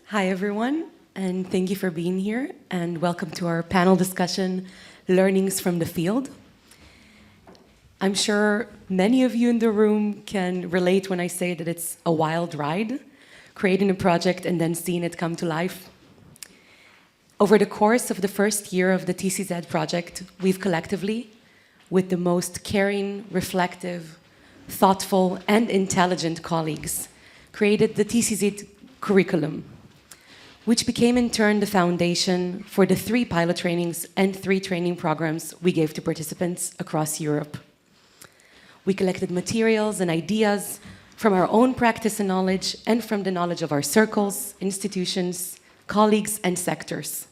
Hi, everyone, and thank you for being here, and welcome to our panel discussion, Learnings from the Field. I'm sure many of you in the room can relate when I say that it's a wild ride, creating a project and then seeing it come to life. Over the course of the first year of the TCZ project, we've collectively, with the most caring, reflective, thoughtful, and intelligent colleagues, created the TCZ curriculum, which became in turn the foundation for the 3 pilot trainings and 3 training programs we gave to participants across Europe. We collected materials and ideas from our own practice and knowledge and from the knowledge of our circles, institutions, colleagues, and sectors.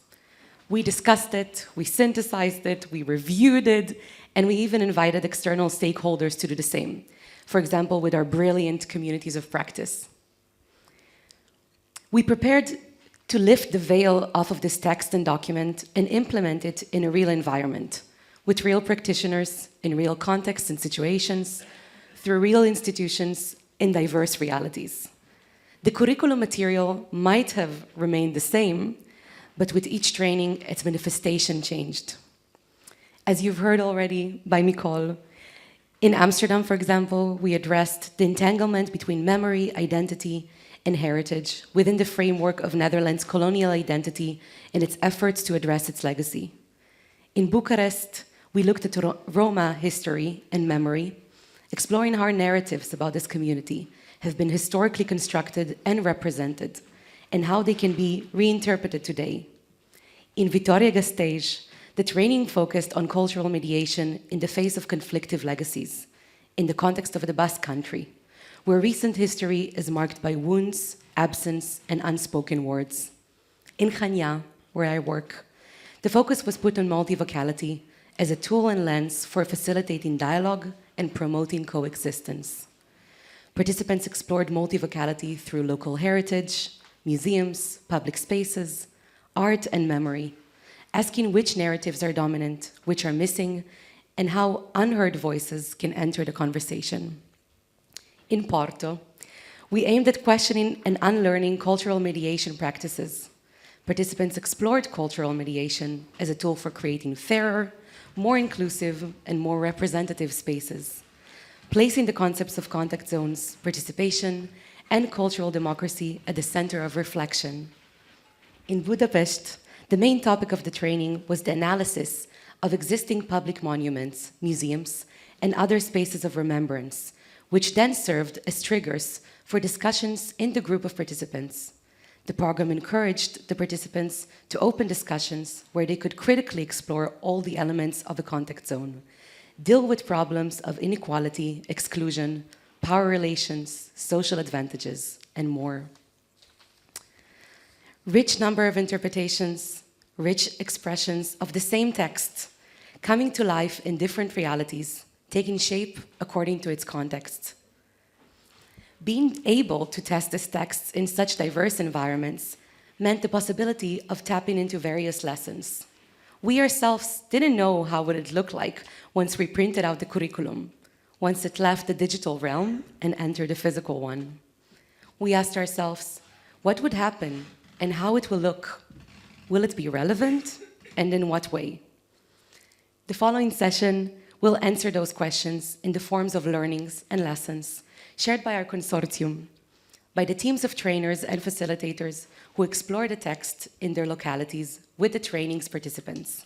We discussed it, we synthesized it, we reviewed it, and we even invited external stakeholders to do the same. For example, with our brilliant communities of practice. We prepared to lift the veil off of this text and document and implement it in a real environment, with real practitioners, in real contexts and situations, through real institutions in diverse realities. The curriculum material might have remained the same, but with each training, its manifestation changed. As you've heard already by Micol, in Amsterdam, for example, we addressed the entanglement between memory, identity, and heritage within the framework of Netherlands' colonial identity and its efforts to address its legacy. In Bucharest, we looked at Roma history and memory, exploring how narratives about this community have been historically constructed and represented, and how they can be reinterpreted today. In Vitoria-Gasteiz, the training focused on cultural mediation in the face of conflictive legacies, in the context of the Basque Country, where recent history is marked by wounds, absence, and unspoken words. In Chania, where I work, the focus was put on multivocality as a tool and lens for facilitating dialogue and promoting coexistence. Participants explored multivocality through local heritage, museums, public spaces, art, and memory, asking which narratives are dominant, which are missing, and how unheard voices can enter the conversation. In Porto, we aimed at questioning and unlearning cultural mediation practices. Participants explored cultural mediation as a tool for creating fairer, more inclusive, and more representative spaces, placing the concepts of contact zones, participation, and cultural democracy at the center of reflection. In Budapest, the main topic of the training was the analysis of existing public monuments, museums, and other spaces of remembrance, which then served as triggers for discussions in the group of participants. The program encouraged the participants to open discussions where they could critically explore all the elements of a contact zone, deal with problems of inequality, exclusion, power relations, social advantages, and more. Rich number of interpretations, rich expressions of the same text, coming to life in different realities, taking shape according to its context. Being able to test this text in such diverse environments meant the possibility of tapping into various lessons. We ourselves didn't know how would it look like once we printed out the curriculum, once it left the digital realm and entered the physical one. We asked ourselves, what would happen and how it will look? Will it be relevant, and in what way? The following session will answer those questions in the forms of learnings and lessons shared by our consortium, by the teams of trainers and facilitators who explore the text in their localities with the training's participants.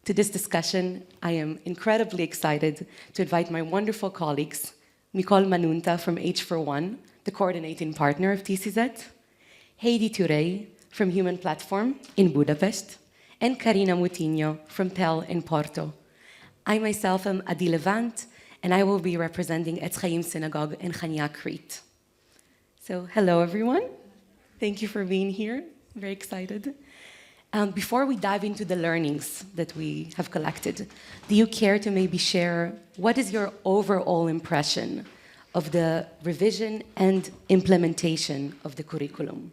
To this discussion, I am incredibly excited to invite my wonderful colleagues, Micol Manunta from H4One, the coordinating partner of TCZ, Hédi Turai from Human Platform in Budapest, and Carina Moutinho from Pele in Porto. I myself am Hédi Levant, and I will be representing Etz-Hayyim Synagogue in Chania, Crete. So, hello everyone. Thank you for being here. I'm very excited. Before we dive into the learnings that we have collected, do you care to maybe share what is your overall impression of the revision and implementation of the curriculum?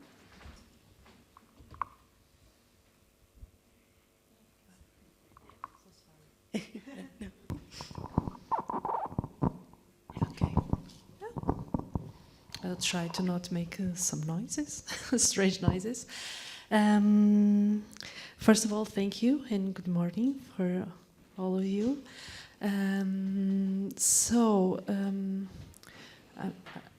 I'll try to not make some noises, strange noises. First of all, thank you and good morning for all of you.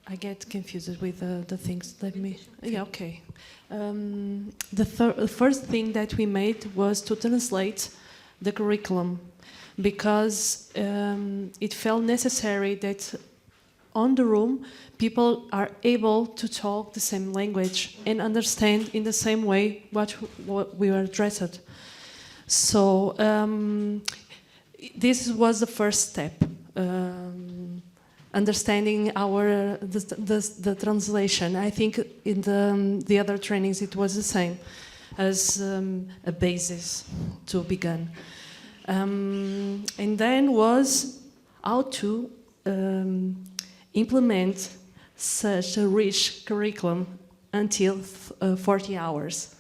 I get confused with the things. Let me. Yeah, okay. The first thing that we made was to translate the curriculum because it felt necessary that on the room people are able to talk the same language and understand in the same way what we were addressed. So this was the first step. Understanding the translation. I think in the other trainings it was the same as a basis to begin. And then was how to implement such a rich curriculum until 40 hours.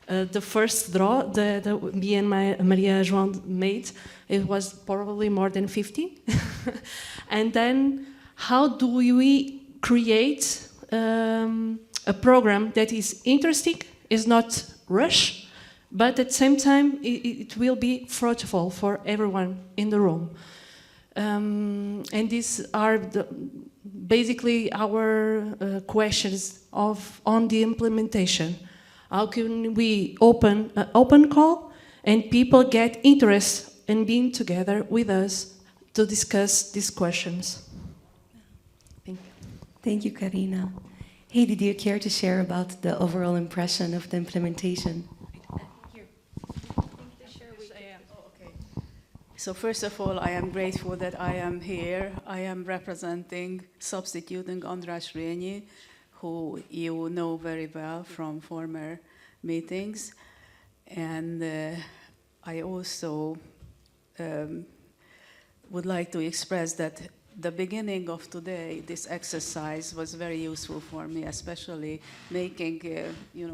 The first draw that me and Maria João made, it was probably more than 50. And then how do we create a program that is interesting, is not rushed, but at the same time it will be fruitful for everyone in the room. And these are basically our questions on the implementation. How can we open an open call and people get interest in being together with us to discuss these questions? Thank you. Thank you, Carina. Hédi, do you care to share about the overall impression of the implementation? So first of all, I am grateful that I am here. I am substituting András Rényi, who you know very well from former meetings. And I also would like to express that the beginning of today, this exercise was very useful for me, especially making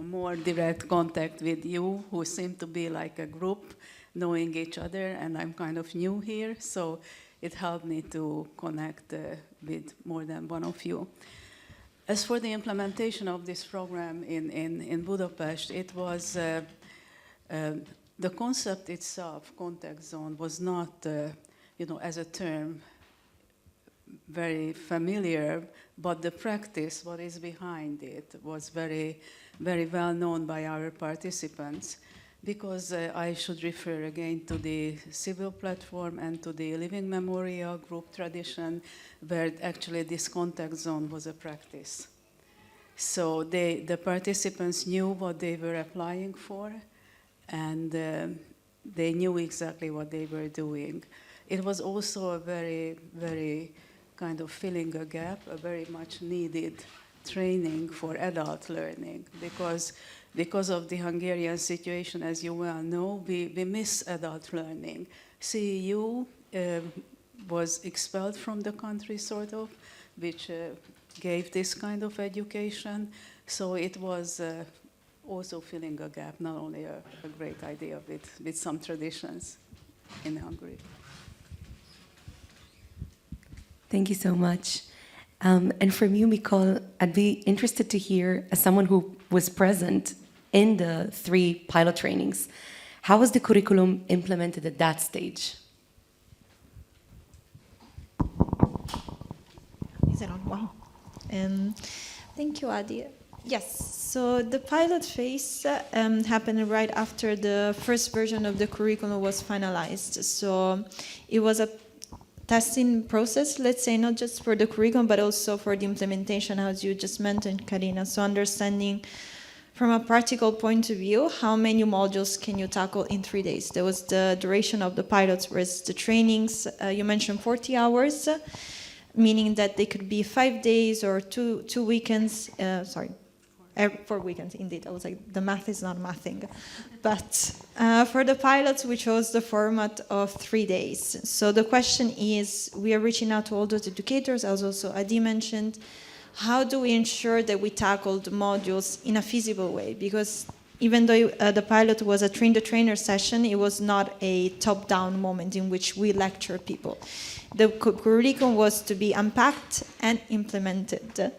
more direct contact with you, who seem to be like a group, knowing each other, and I'm kind of new here, so it helped me to connect with more than one of you. As for the implementation of this program in Budapest, it was the concept itself, contact zone, was not, as a term, very familiar, but the practice, what is behind it, was very, very well known by our participants. Because I should refer again to the civil platform and to the living memorial group tradition, where actually this contact zone was a practice. So the participants knew what they were applying for, and they knew exactly what they were doing. It was also a very, very kind of filling a gap, a very much needed training for adult learning, because of the Hungarian situation, as you well know, we miss adult learning. CEU was expelled from the country, sort of, which gave this kind of education. So it was also filling a gap, not only a great idea with some traditions in Hungary. Thank you so much. And from you, Micol, I'd be interested to hear, as someone who was present in the 3 pilot trainings, how was the curriculum implemented at that stage? Is it on? Wow. Thank you, Adi. Yes, so the pilot phase happened right after the first version of the curriculum was finalized. So it was a testing process, let's say, not just for the curriculum, but also for the implementation, as you just mentioned, Carina. So understanding from a practical point of view, how many modules can you tackle in 3 days? That was the duration of the pilots, whereas the trainings, you mentioned 40 hours, meaning that they could be 5 days or two weekends, 4 weekends, indeed. I was like, the math is not mathing. But for the pilots, we chose the format of 3 days. So the question is, we are reaching out to all those educators, as also Adi mentioned. How do we ensure that we tackled modules in a feasible way? Because even though the pilot was a train-the-trainer session, it was not a top-down moment in which we lecture people. The curriculum was to be unpacked and implemented.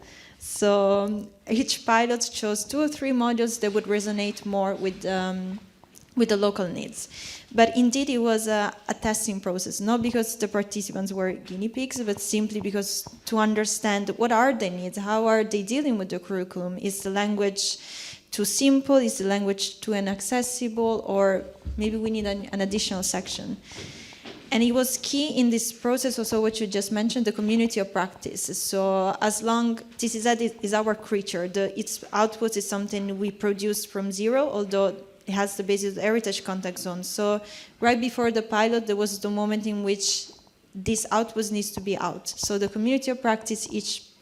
So each pilot chose 2 or 3 modules that would resonate more with the local needs. But indeed, it was a testing process, not because the participants were guinea pigs, but simply because to understand what are their needs, how are they dealing with the curriculum, is the language too simple, is the language too inaccessible, or maybe we need an additional section. And it was key in this process also what you just mentioned, the community of practice. So as long, TCZ is our creature, its output is something we produced from zero, although it has the basis of the heritage contact zone. So right before the pilot, there was the moment in which this output needs to be out. So the community of practice, each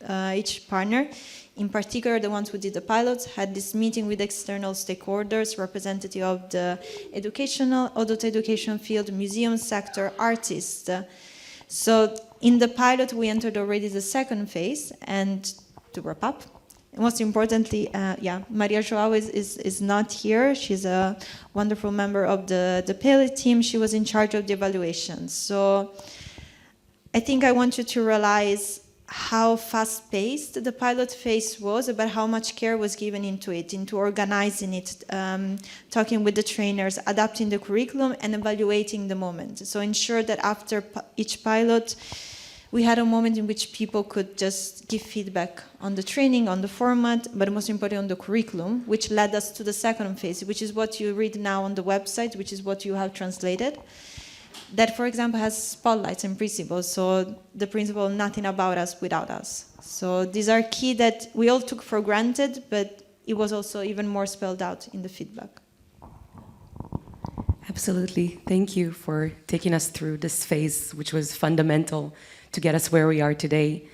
partner, in particular the ones who did the pilots, had this meeting with external stakeholders, representative of the educational, adult education field, museum sector, artists. So in the pilot, we entered already the second phase, and to wrap up, most importantly, Maria Joao is not here. She's a wonderful member of the Pele team. She was in charge of the evaluation. So I think I want you to realize how fast-paced the pilot phase was, but how much care was given into it, into organizing it, talking with the trainers, adapting the curriculum, and evaluating the moment. So ensure that after each pilot, we had a moment in which people could just give feedback on the training, on the format, but most importantly on the curriculum, which led us to the second phase, which is what you read now on the website, which is what you have translated. That, for example, has spotlights and principles. So the principle, nothing about us without us. So these are key that we all took for granted, but it was also even more spelled out in the feedback. Absolutely. Thank you for taking us through this phase, which was fundamental to get us where we are today.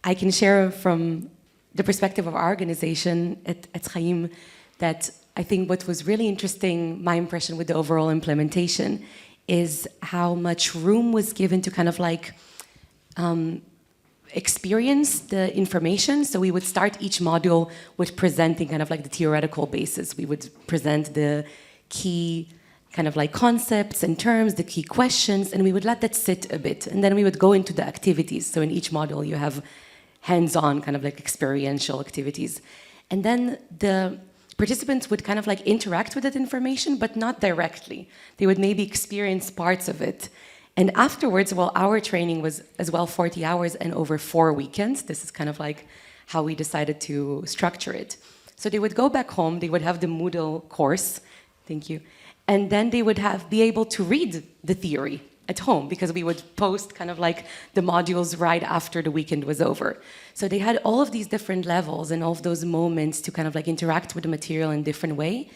I can share from the perspective of our organization at Etz-Hayyim that I think what was really interesting, my impression with the overall implementation, is how much room was given to kind of like experience the information. So we would start each module with presenting kind of like the theoretical basis. We would present the key kind of like concepts and terms, the key questions, and we would let that sit a bit. And then we would go into the activities. So in each module, you have hands-on kind of like experiential activities. And then the participants would kind of like interact with that information, but not directly. They would maybe experience parts of it. And afterwards, well, our training was as well 40 hours and over 4 weekends. This is kind of like how we decided to structure it. So they would go back home, they would have the Moodle course, thank you, and then they would be able to read the theory at home, because we would post kind of like the modules right after the weekend was over. So they had all of these different levels and all of those moments to kind of like interact with the material in a different way.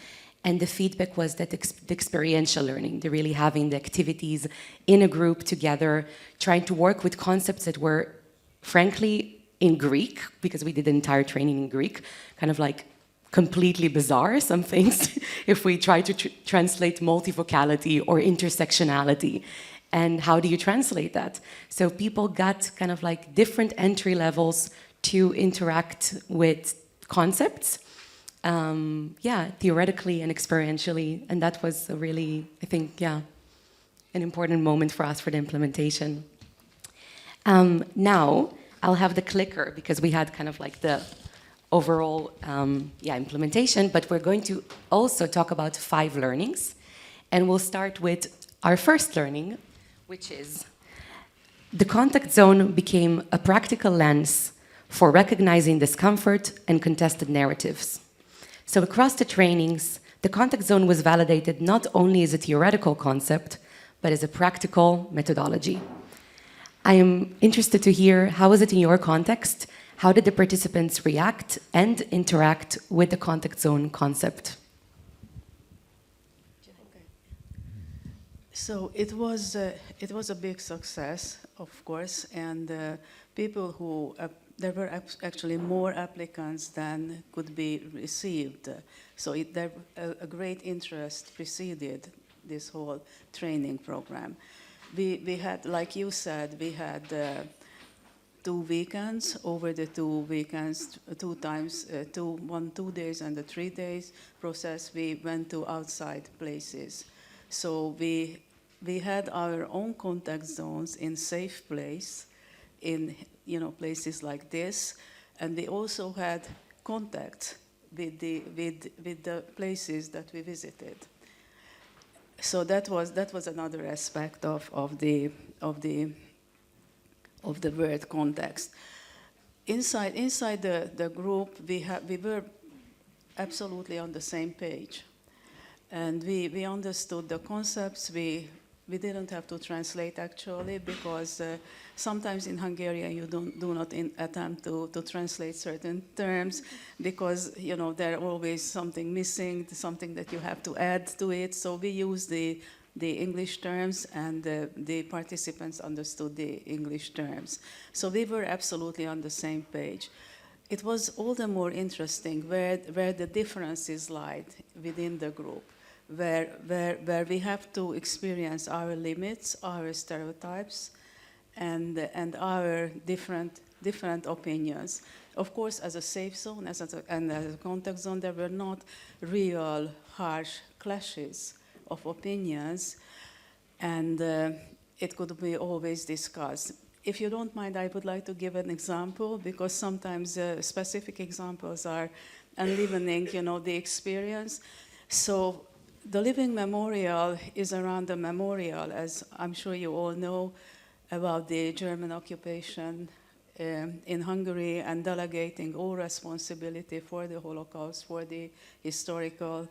And the feedback was that the experiential learning, the really having the activities in a group together, trying to work with concepts that were, frankly, in Greek, because we did the entire training in Greek, kind of like completely bizarre, some things, if we try to translate multivocality or intersectionality. And how do you translate that? So people got kind of like different entry levels to interact with concepts, theoretically and experientially. And that was a really, I think, an important moment for us for the implementation. Now, I'll have the clicker, because we had kind of like the overall implementation, but we're going to also talk about 5 learnings. And we'll start with our first learning, which is the contact zone became a practical lens for recognizing discomfort and contested narratives. So across the trainings, the contact zone was validated not only as a theoretical concept, but as a practical methodology. I am interested to hear, how is it in your context? How did the participants react and interact with the contact zone concept? So it was a big success, of course, and people who there were actually more applicants than could be received. So a great interest preceded this whole training program. We had, like you said, we had 2 weekends. Over the 2 weekends, 2 times, 2 days and the 3 days process, we went to outside places. So we had our own contact zones in safe place, in places like this, And we also had contact with the places that we visited. So that was another aspect of the word context. Inside the group, we were absolutely on the same page, and we understood the concepts. We didn't have to translate actually, because sometimes in Hungarian you do not attempt to translate certain terms, because there always something missing, something that you have to add to it. So we use the English terms, and the participants understood the English terms. So we were absolutely on the same page. It was all the more interesting where the differences lied within the group, where we have to experience our limits, our stereotypes, and our different opinions. Of course, as a safe zone and as a contact zone, there were not real harsh clashes of opinions, and it could be always discussed. If you don't mind, I would like to give an example, because sometimes specific examples are enlivening, the experience. So the Living Memorial is around the memorial, as I'm sure you all know, about the German occupation in Hungary, and delegating all responsibility for the Holocaust, for the historical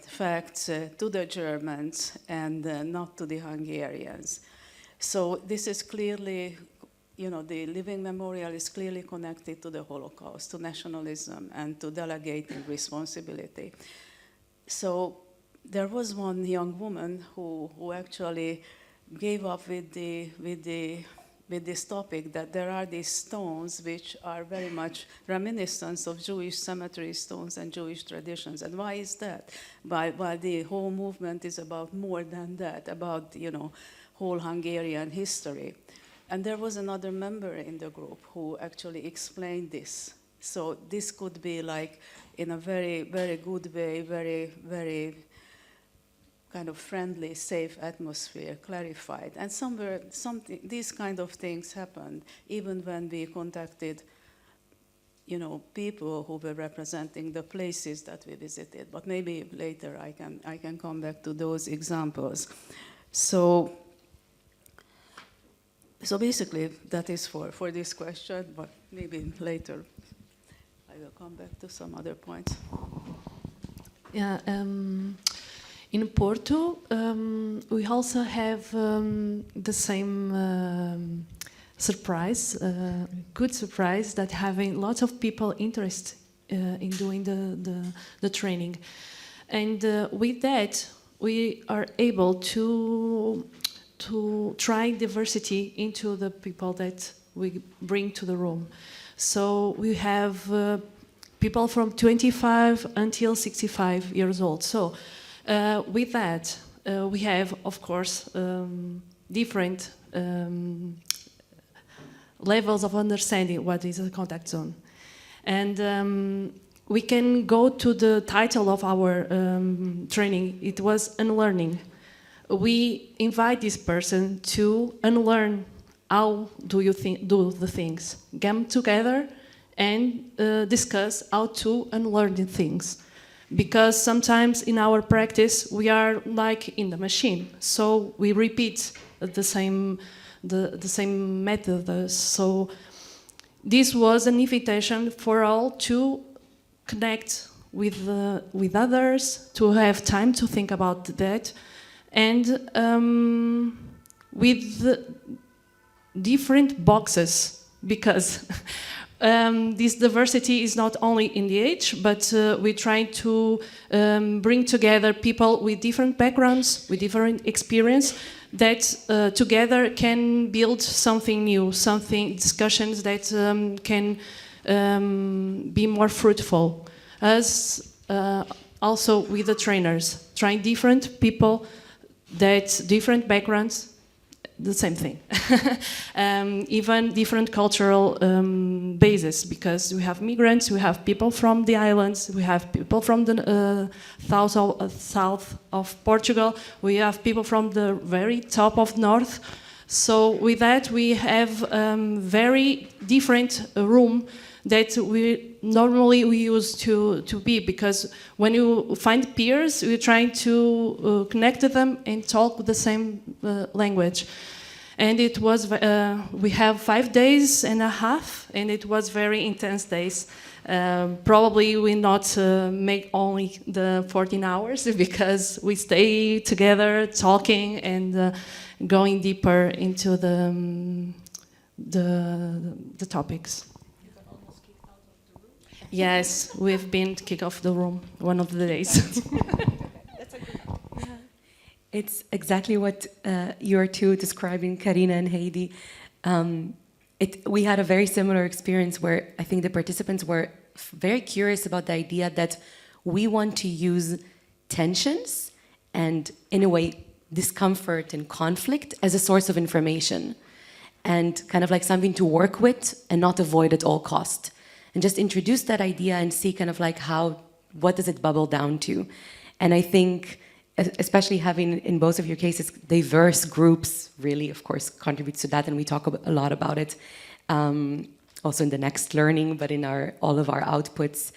facts to the Germans, and not to the Hungarians. So this is clearly, the Living Memorial is clearly connected to the Holocaust, to nationalism, and to delegating responsibility. So there was one young woman who actually gave up with this topic, that there are these stones which are very much reminiscent of Jewish cemetery stones and Jewish traditions. And why is that? While the whole movement is about more than that, about whole Hungarian history. And there was another member in the group who actually explained this. So this could be like, in a very, very good way, very, very kind of friendly, safe atmosphere, clarified. And these kind of things happened, even when we contacted, people who were representing the places that we visited. But maybe later I can come back to those examples. So basically, that is for this question, but maybe later I will come back to some other points. Yeah, in Porto, we also have the same surprise, good surprise, that having lots of people interested in doing the training. And with that, we are able to try diversity into the people that we bring to the room. So we have people from 25 until 65 years old. So with that, we have, of course, different levels of understanding what is a contact zone. And we can go to the title of our training. It was Unlearning. We invite this person to unlearn how do the things, come together and discuss how to unlearn the things. Because sometimes in our practice we are like in the machine, so we repeat the same method. So this was an invitation for all to connect with others, to have time to think about that, and with different boxes, because this diversity is not only in the age, but we try to bring together people with different backgrounds, with different experience, that together can build something new, discussions that can be more fruitful. As also with the trainers, trying different people, different backgrounds, the same thing. Even different cultural bases, because we have migrants, we have people from the islands, we have people from the south of Portugal, we have people from the very top of north. So with that we have very different room that we normally used to be, because when you find peers, you're trying to connect with them and talk the same language. And it was, we have 5 days and a half, and it was very intense days. Probably we not make only the 14 hours because we stay together talking and going deeper into the topics. You got almost kicked out of the room? Yes, we've been kicked off the room one of the days. That's a good. It's exactly what you're two describing, Carina and Hédi. We had a very similar experience where I think the participants were very curious about the idea that we want to use tensions and, in a way, discomfort and conflict as a source of information and kind of like something to work with and not avoid at all cost. And just introduce that idea and see kind of like what does it bubble down to? And I think, especially having in both of your cases diverse groups really of course contributes to that, and we talk a lot about it also in the next learning, but in all of our outputs,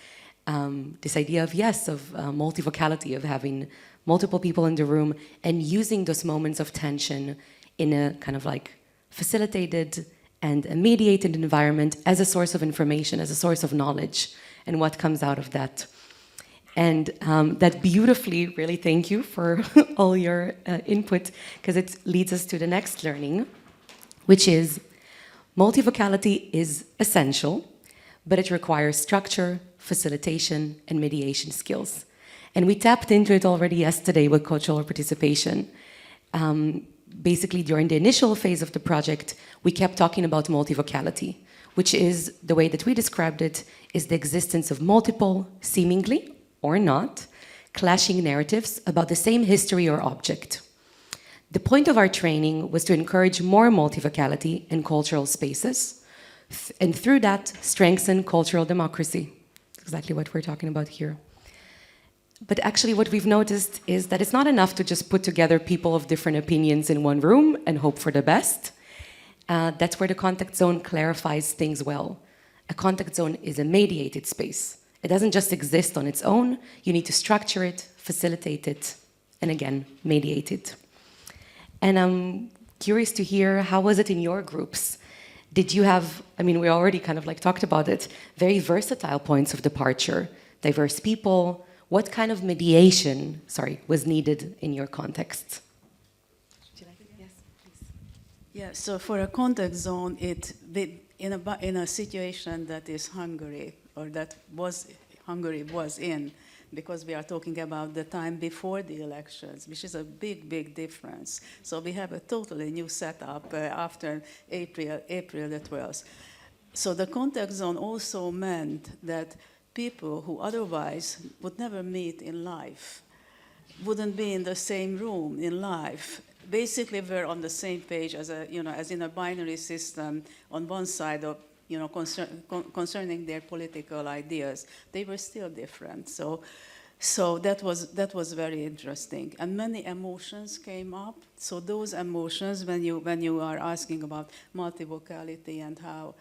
this idea of multivocality, of having multiple people in the room and using those moments of tension in a kind of like facilitated and a mediated environment as a source of information, as a source of knowledge, and what comes out of that. And that beautifully, really thank you for all your input, because it leads us to the next learning, which is multivocality is essential, but it requires structure, facilitation, and mediation skills. And we tapped into it already yesterday with cultural participation. Basically, during the initial phase of the project, we kept talking about multivocality, which is, the way that we described it, is the existence of multiple, seemingly, or not, clashing narratives about the same history or object. The point of our training was to encourage more multivocality in cultural spaces, and through that, strengthen cultural democracy. Exactly what we're talking about here. But actually what we've noticed is that it's not enough to just put together people of different opinions in one room and hope for the best. That's where the contact zone clarifies things well. A contact zone is a mediated space. It doesn't just exist on its own. You need to structure it, facilitate it, and again, mediate it. And I'm curious to hear, how was it in your groups? Did you have, we already kind of like talked about it, very versatile points of departure, diverse people. What kind of mediation, was needed in your context? Would you like it? Yes, please. Yeah, so for a contact zone, in a situation that is Hungary, or that Hungary was in, because we are talking about the time before the elections, which is a big, big difference. So we have a totally new setup after April the 12th. So the contact zone also meant that people who otherwise would never meet in life, wouldn't be in the same room in life, basically were on the same page as in a binary system on one side of, concerning their political ideas. They were still different. So that was very interesting. And many emotions came up. So those emotions, when you are asking about multivocality and how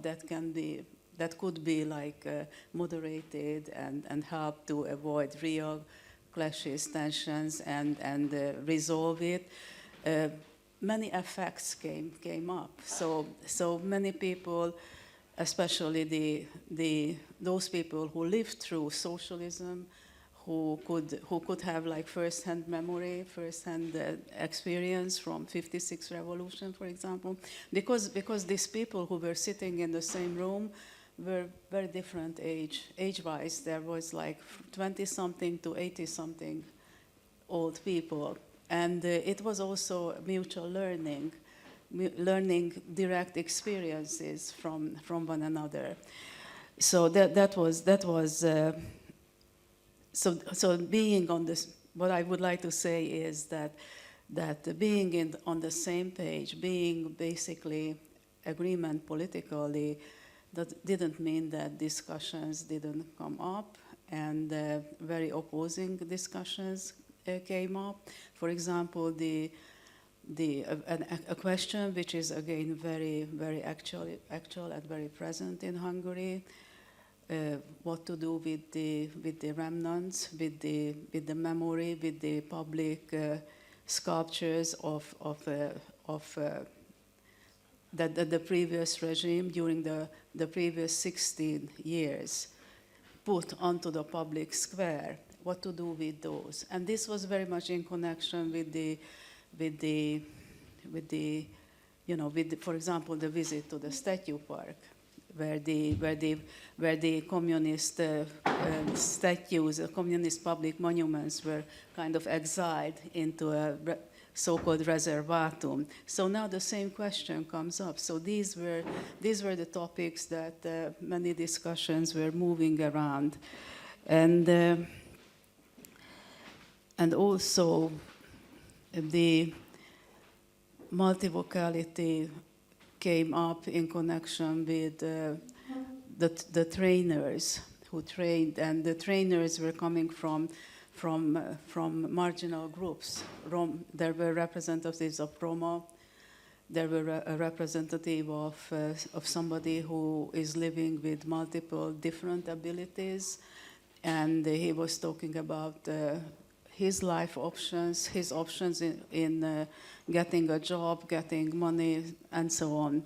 that could be like moderated and help to avoid real clashes, tensions, and resolve it. Many effects came up. So many people, especially those people who lived through socialism, who could have like first-hand memory, first-hand experience from '56 revolution, for example, because these people who were sitting in the same room were very different age-wise. There was like 20-something to 80-something old people. And it was also mutual learning direct experiences from one another. So that was so being on this. What I would like to say is that being on the same page, being basically agreement politically, that didn't mean that discussions didn't come up, and very opposing discussions came up. For example, a question which is again very actual and very present in Hungary. What to do with the remnants, with the memory, with the public sculptures of that the previous regime during the previous 16 years put onto the public square. What to do with those? And this was very much in connection with for example, the visit to the statue park, where the communist statues, communist public monuments were kind of exiled into a so-called reservatum. So now the same question comes up. So these were the topics that many discussions were moving around, and also the multivocality came up in connection with the trainers who trained, and the trainers were coming from marginal groups. There were representatives of Roma. There were a representative of somebody who is living with multiple different abilities, and he was talking about his life options, his options in getting a job, getting money, and so on.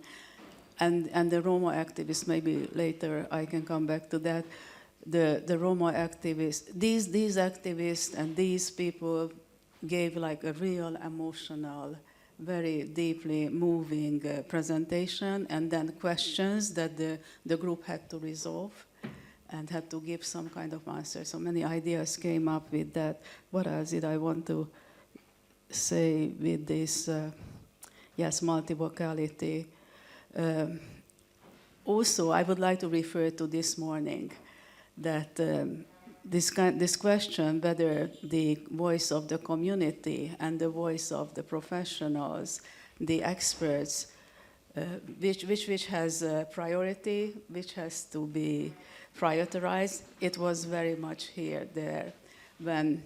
And the Roma activists, maybe later I can come back to that. The Roma activists, these activists and these people gave like a real emotional, very deeply moving presentation, and then questions that the group had to resolve and had to give some kind of answer. So many ideas came up with that. What else did I want to say with this? Yes, multivocality. Also, I would like to refer to this morning that this question whether the voice of the community and the voice of the professionals, the experts, which has a priority, which has to be prioritized, it was very much there when,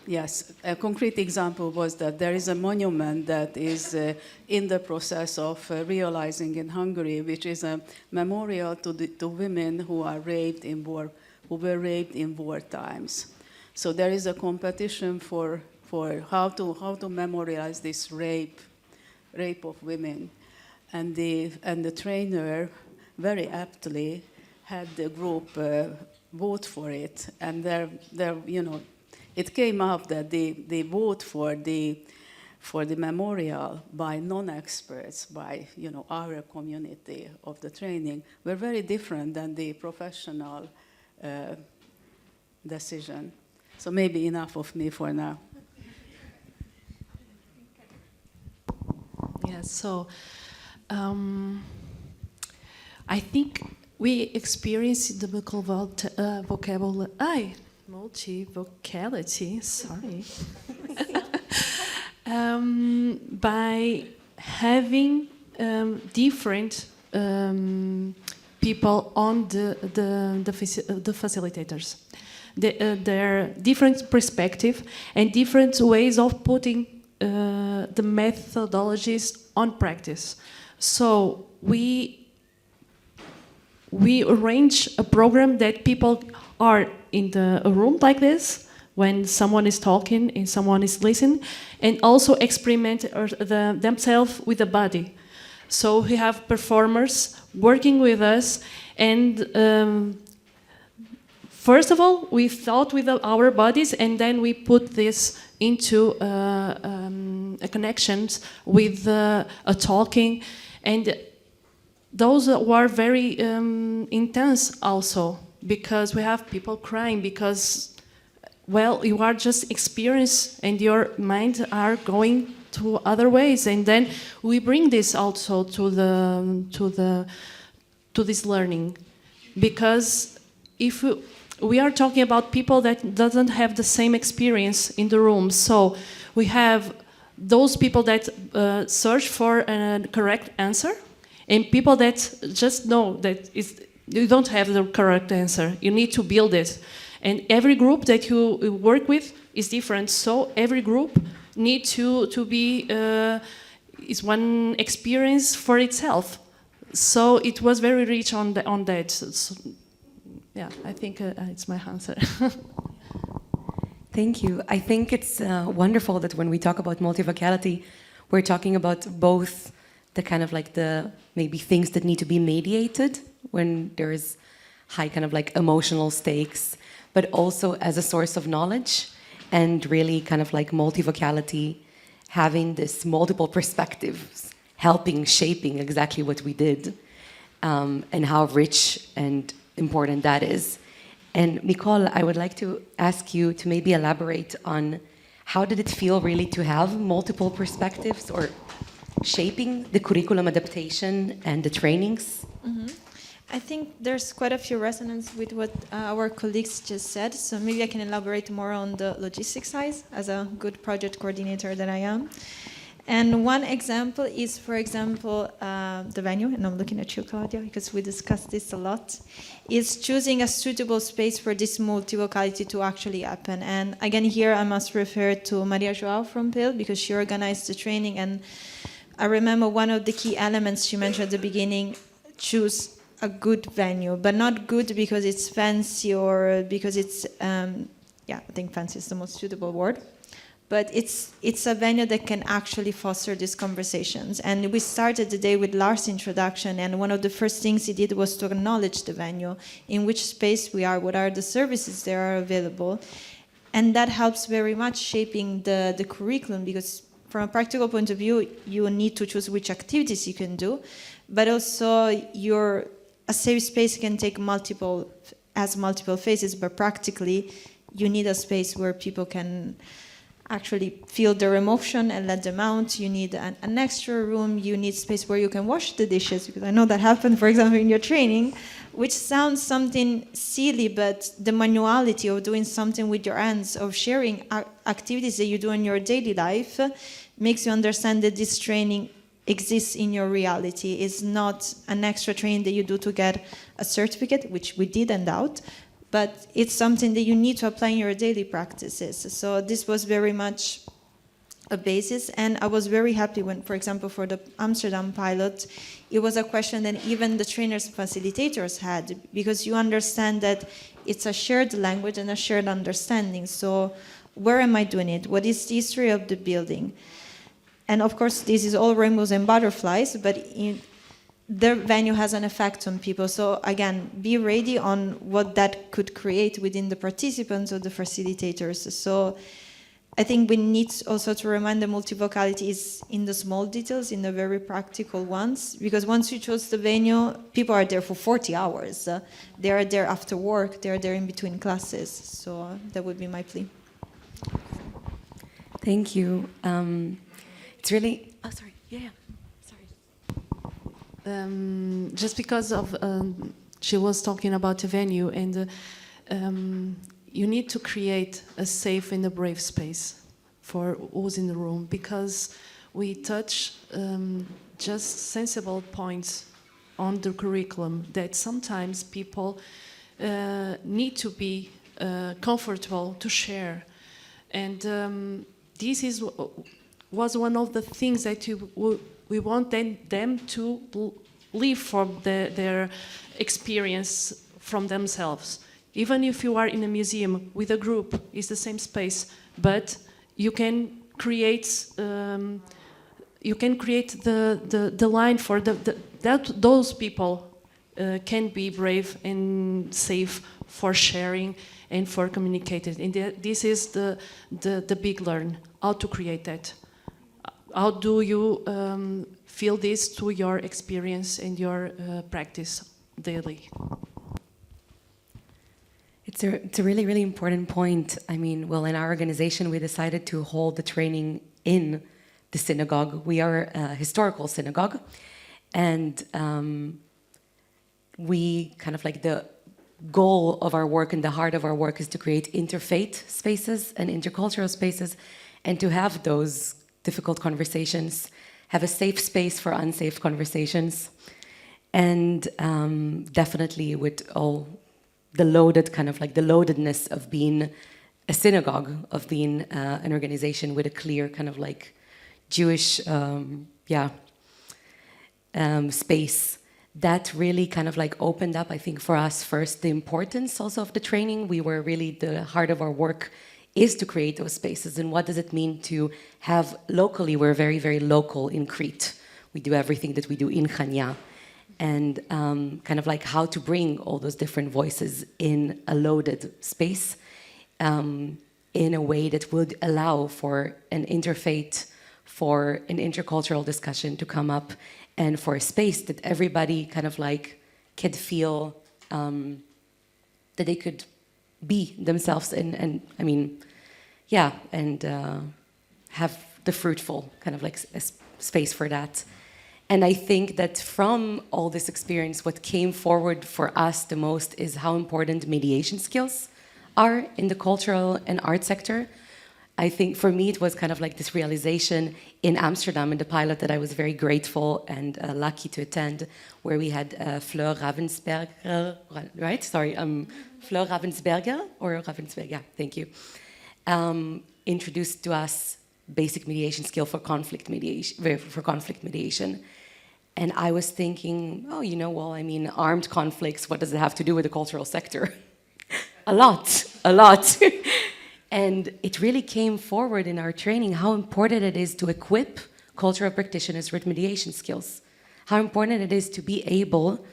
yes, a concrete example was that there is a monument that is in the process of realizing in Hungary, which is a memorial to women who are raped in war, who were raped in war times. So there is a competition for how to memorialize this rape of women, and the trainer very aptly had the group vote for it, and there it came up that the vote for the memorial by non-experts, by our community of the training, were very different than the professional decision. So maybe enough of me for now. Yeah, so I think we experienced the multivocality, sorry, by having different people on the facilitators. Their different perspective and different ways of putting the methodologies on practice. So we arrange a program that people are in a room like this when someone is talking and someone is listening, and also experiment themselves with the body. So we have performers working with us, and first of all, we thought with our bodies, and then we put this into a connections with a talking, and those were very intense also, because we have people crying because, well, you are just experienced and your mind are going to other ways, and then we bring this also to this learning, because if we are talking about people that doesn't have the same experience in the room, so we have those people that search for a correct answer, and people that just know that you don't have the correct answer. You need to build it. And every group that you work with is different. So every group need to be is one experience for itself. So it was very rich on that. So, yeah, I think it's my answer. Thank you. I think it's wonderful that when we talk about multivocality, we're talking about both the kind of like the maybe things that need to be mediated when there's high kind of like emotional stakes, but also as a source of knowledge, and really kind of like multivocality having this multiple perspectives, helping, shaping exactly what we did, and how rich and important that is. And Micol, I would like to ask you to maybe elaborate on how did it feel really to have multiple perspectives or shaping the curriculum adaptation and the trainings? Mm-hmm. I think there's quite a few resonance with what our colleagues just said, so maybe I can elaborate more on the logistics side as a good project coordinator that I am. And one example is, for example, the venue, and I'm looking at you, Claudia, because we discussed this a lot, is choosing a suitable space for this multivocality to actually happen. And again, here I must refer to Maria Joao from Pele, because she organized the training, and I remember one of the key elements she mentioned at the beginning, choose a good venue, but not good because it's fancy or because it's, I think fancy is the most suitable word. But it's a venue that can actually foster these conversations. And we started the day with Lars' introduction, and one of the first things he did was to acknowledge the venue, in which space we are, what are the services that are available. And that helps very much shaping the curriculum, because from a practical point of view, you need to choose which activities you can do, but also a safe space can take multiple phases, but practically you need a space where people can actually feel their emotion and let them out. You need an extra room, you need space where you can wash the dishes, because I know that happened, for example, in your training, which sounds something silly, but the manuality of doing something with your hands, of sharing activities that you do in your daily life, makes you understand that this training exists in your reality. It's not an extra training that you do to get a certificate, which we did hand out, but it's something that you need to apply in your daily practices. So this was very much a basis, and I was very happy when, for example, for the Amsterdam pilot, it was a question that even the trainers and facilitators had, because you understand that it's a shared language and a shared understanding. So where am I doing it? What is the history of the building? And of course, this is all rainbows and butterflies, but the venue has an effect on people. So again, be ready on what that could create within the participants or the facilitators. So I think we need also to remind the multivocality is in the small details, in the very practical ones, because once you choose the venue, people are there for 40 hours. They are there after work, they are there in between classes. So that would be my plea. Thank you. It's really, sorry, yeah. Just because of she was talking about a venue, and you need to create a safe and a brave space for who's in the room, because we touch just sensible points on the curriculum that sometimes people need to be comfortable to share, and this was one of the things that we want them to live from their experience from themselves. Even if you are in a museum with a group, it's the same space, but you can create the line for that those people can be brave and safe for sharing and for communicating. And this is the big learn, how to create that. How do you feel this to your experience and your practice daily? It's a really, really important point. I mean, well, in our organization, we decided to hold the training in the synagogue. We are a historical synagogue, and we kind of like the goal of our work and the heart of our work is to create interfaith spaces and intercultural spaces, and to have those difficult conversations, have a safe space for unsafe conversations, and definitely with all the loaded kind of like the loadedness of being a a synagogue, of being an organization with a clear kind of like Jewish space. That really kind of like opened up, I think, for us first, the importance also of the training. We were really, the heart of our work is to create those spaces. And what does it mean to have locally? We're very, very local in Crete. We do everything that we do in Chania. And kind of like how to bring all those different voices in a loaded space in a way that would allow for an interfaith, for an intercultural discussion to come up, and for a space that everybody kind of like could feel that they could be themselves in, and I mean, yeah, and have the fruitful kind of like space for that. And I think that from all this experience, what came forward for us the most is how important mediation skills are in the cultural and art sector. I think for me, it was kind of like this realization in Amsterdam in the pilot that I was very grateful and lucky to attend, where we had Fleur Ravensberger, right? Sorry, Fleur Ravensberger, or Ravensberger, yeah, thank you, introduced to us basic mediation skill for conflict mediation. And I was thinking, oh, you know, well, I mean, armed conflicts, what does it have to do with the cultural sector? A lot. And it really came forward in our training how important it is to equip cultural practitioners with mediation skills. How important it is to be able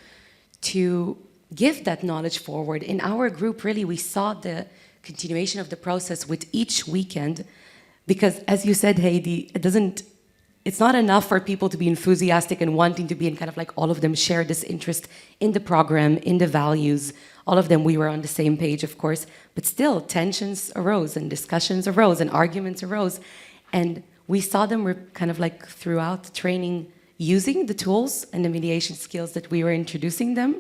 to give that knowledge forward. In our group, really, we saw the continuation of the process with each weekend, because as you said, Hédi, it's not enough for people to be enthusiastic and wanting to be, and kind of like all of them share this interest in the program, in the values. All of them, we were on the same page, of course, but still tensions arose and discussions arose and arguments arose. And we saw them were kind of like throughout the training using the tools and the mediation skills that we were introducing them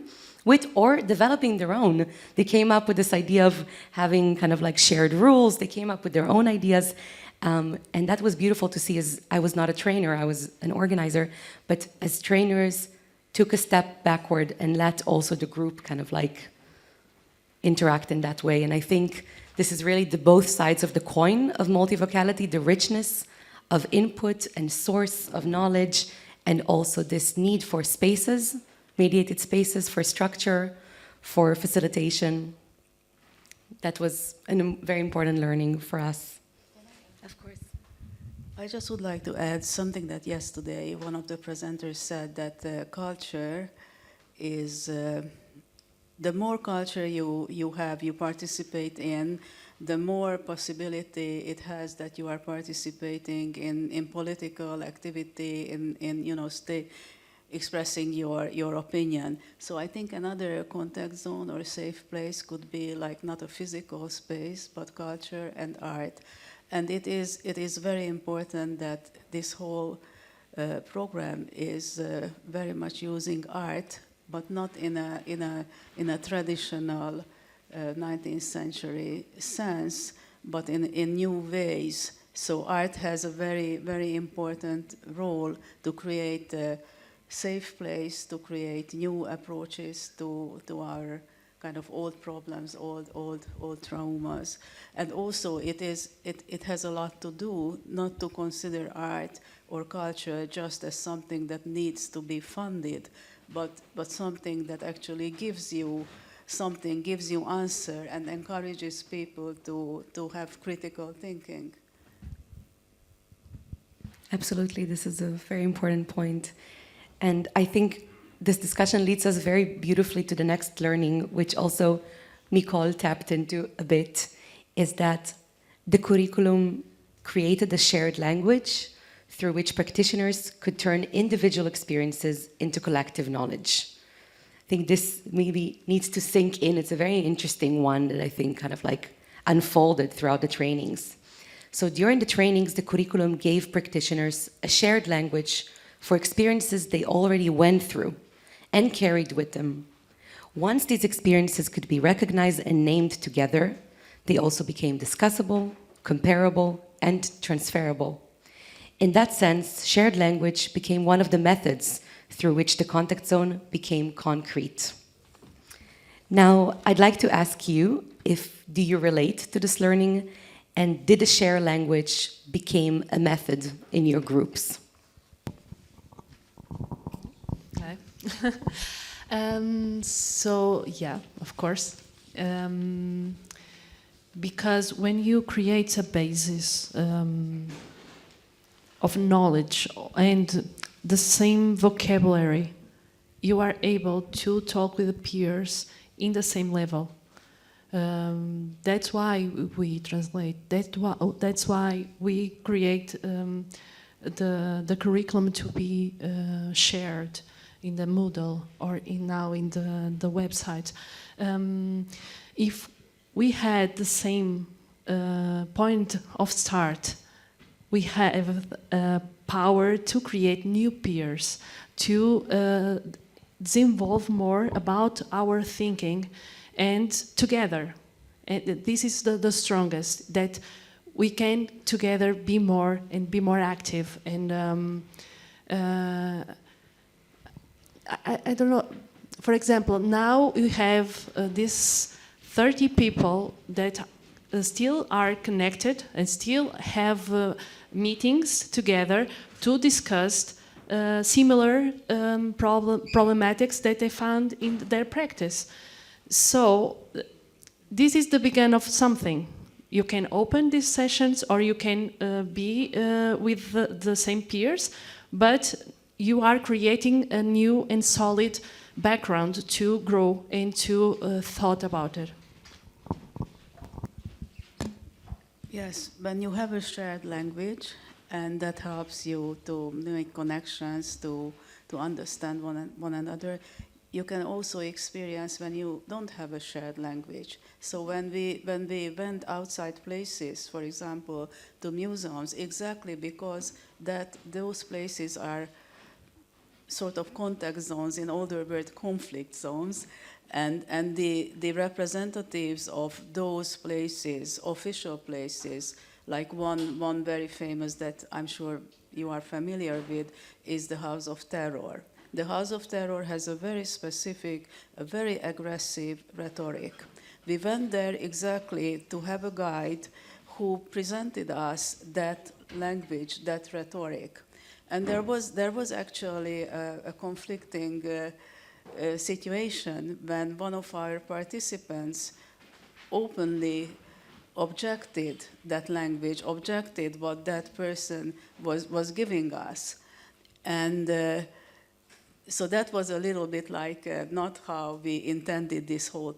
with, or developing their own. They came up with this idea of having kind of like shared rules. They came up with their own ideas. And that was beautiful to see. As I was not a trainer, I was an organizer, but as trainers took a step backward and let also the group kind of like interact in that way. And I think this is really the both sides of the coin of multivocality, the richness of input and source of knowledge, and also this need for spaces, mediated spaces, for structure, for facilitation. That was a very important learning for us. Of course. I just would like to add something that yesterday one of the presenters said, that culture is, the more culture you participate in, the more possibility it has that you are participating in political activity, in expressing your opinion. So I think another contact zone or safe place could be like not a physical space, but culture and art. And it is very important that this whole program is very much using art, but not in a traditional 19th century sense, but in new ways. So art has a very, very important role to create a safe place, to create new approaches to our kind of old problems, old traumas. And also it has a lot to do not to consider art or culture just as something that needs to be funded, but something that actually gives you something, gives you answer, and encourages people to have critical thinking. Absolutely, this is a very important point. And I think this discussion leads us very beautifully to the next learning, which also Micol tapped into a bit, is that the curriculum created a shared language through which practitioners could turn individual experiences into collective knowledge. I think this maybe needs to sink in. It's a very interesting one that I think kind of like unfolded throughout the trainings. So during the trainings, the curriculum gave practitioners a shared language for experiences they already went through and carried with them. Once these experiences could be recognized and named together, they also became discussable, comparable, and transferable. In that sense, shared language became one of the methods through which the contact zone became concrete. Now, I'd like to ask you, do you relate to this learning, and did the shared language became a method in your groups? Okay. So yeah, of course. Because when you create a basis of knowledge and the same vocabulary, you are able to talk with the peers in the same level. That's why we translate. That's why we create the curriculum to be shared in the Moodle or now in the website. If we had the same point of start, we have power to create new peers, to involve more about our thinking, and together. And this is the strongest, that we can together be more active. And I don't know, for example, now we have this 30 people that still are connected and still have meetings together to discuss similar problematics that they found in their practice. So this is the beginning of something. You can open these sessions or you can be with the same peers, but you are creating a new and solid background to grow and to thought about it. Yes, when you have a shared language, and that helps you to make connections, to understand one another, you can also experience when you don't have a shared language. So when we went outside places, for example, to museums, exactly because those places are sort of contact zones, in older word, conflict zones, and the representatives of those places, official places, like one very famous that I'm sure you are familiar with, is the House of Terror. The House of Terror has a very specific, a very aggressive rhetoric. We went there exactly to have a guide who presented us that language, that rhetoric. And there was actually a conflicting situation when one of our participants openly objected that language, objected what that person was giving us. And so that was a little bit like not how we intended this whole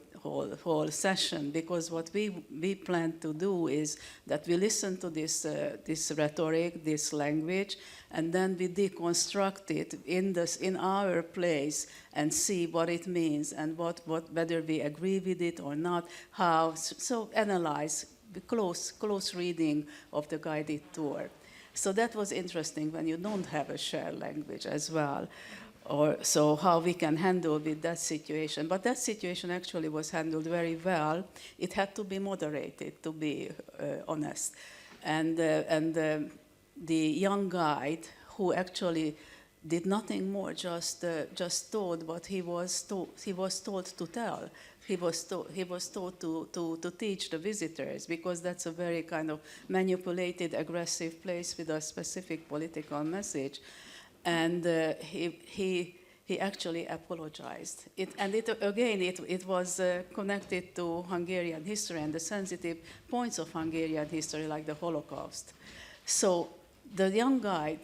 session, because what we plan to do is that we listen to this rhetoric, this language, and then we deconstruct it in our place and see what it means and whether we agree with it or not. So analyze the close reading of the guided tour. So that was interesting when you don't have a shared language as well. So how we can handle with that situation. But that situation actually was handled very well. It had to be moderated, to be honest. And the young guide, who actually did nothing more, just told what he was told to tell. He was told to teach the visitors, because that's a very kind of manipulated, aggressive place with a specific political message. And he actually apologized. It was connected to Hungarian history and the sensitive points of Hungarian history, like the Holocaust. So the young guide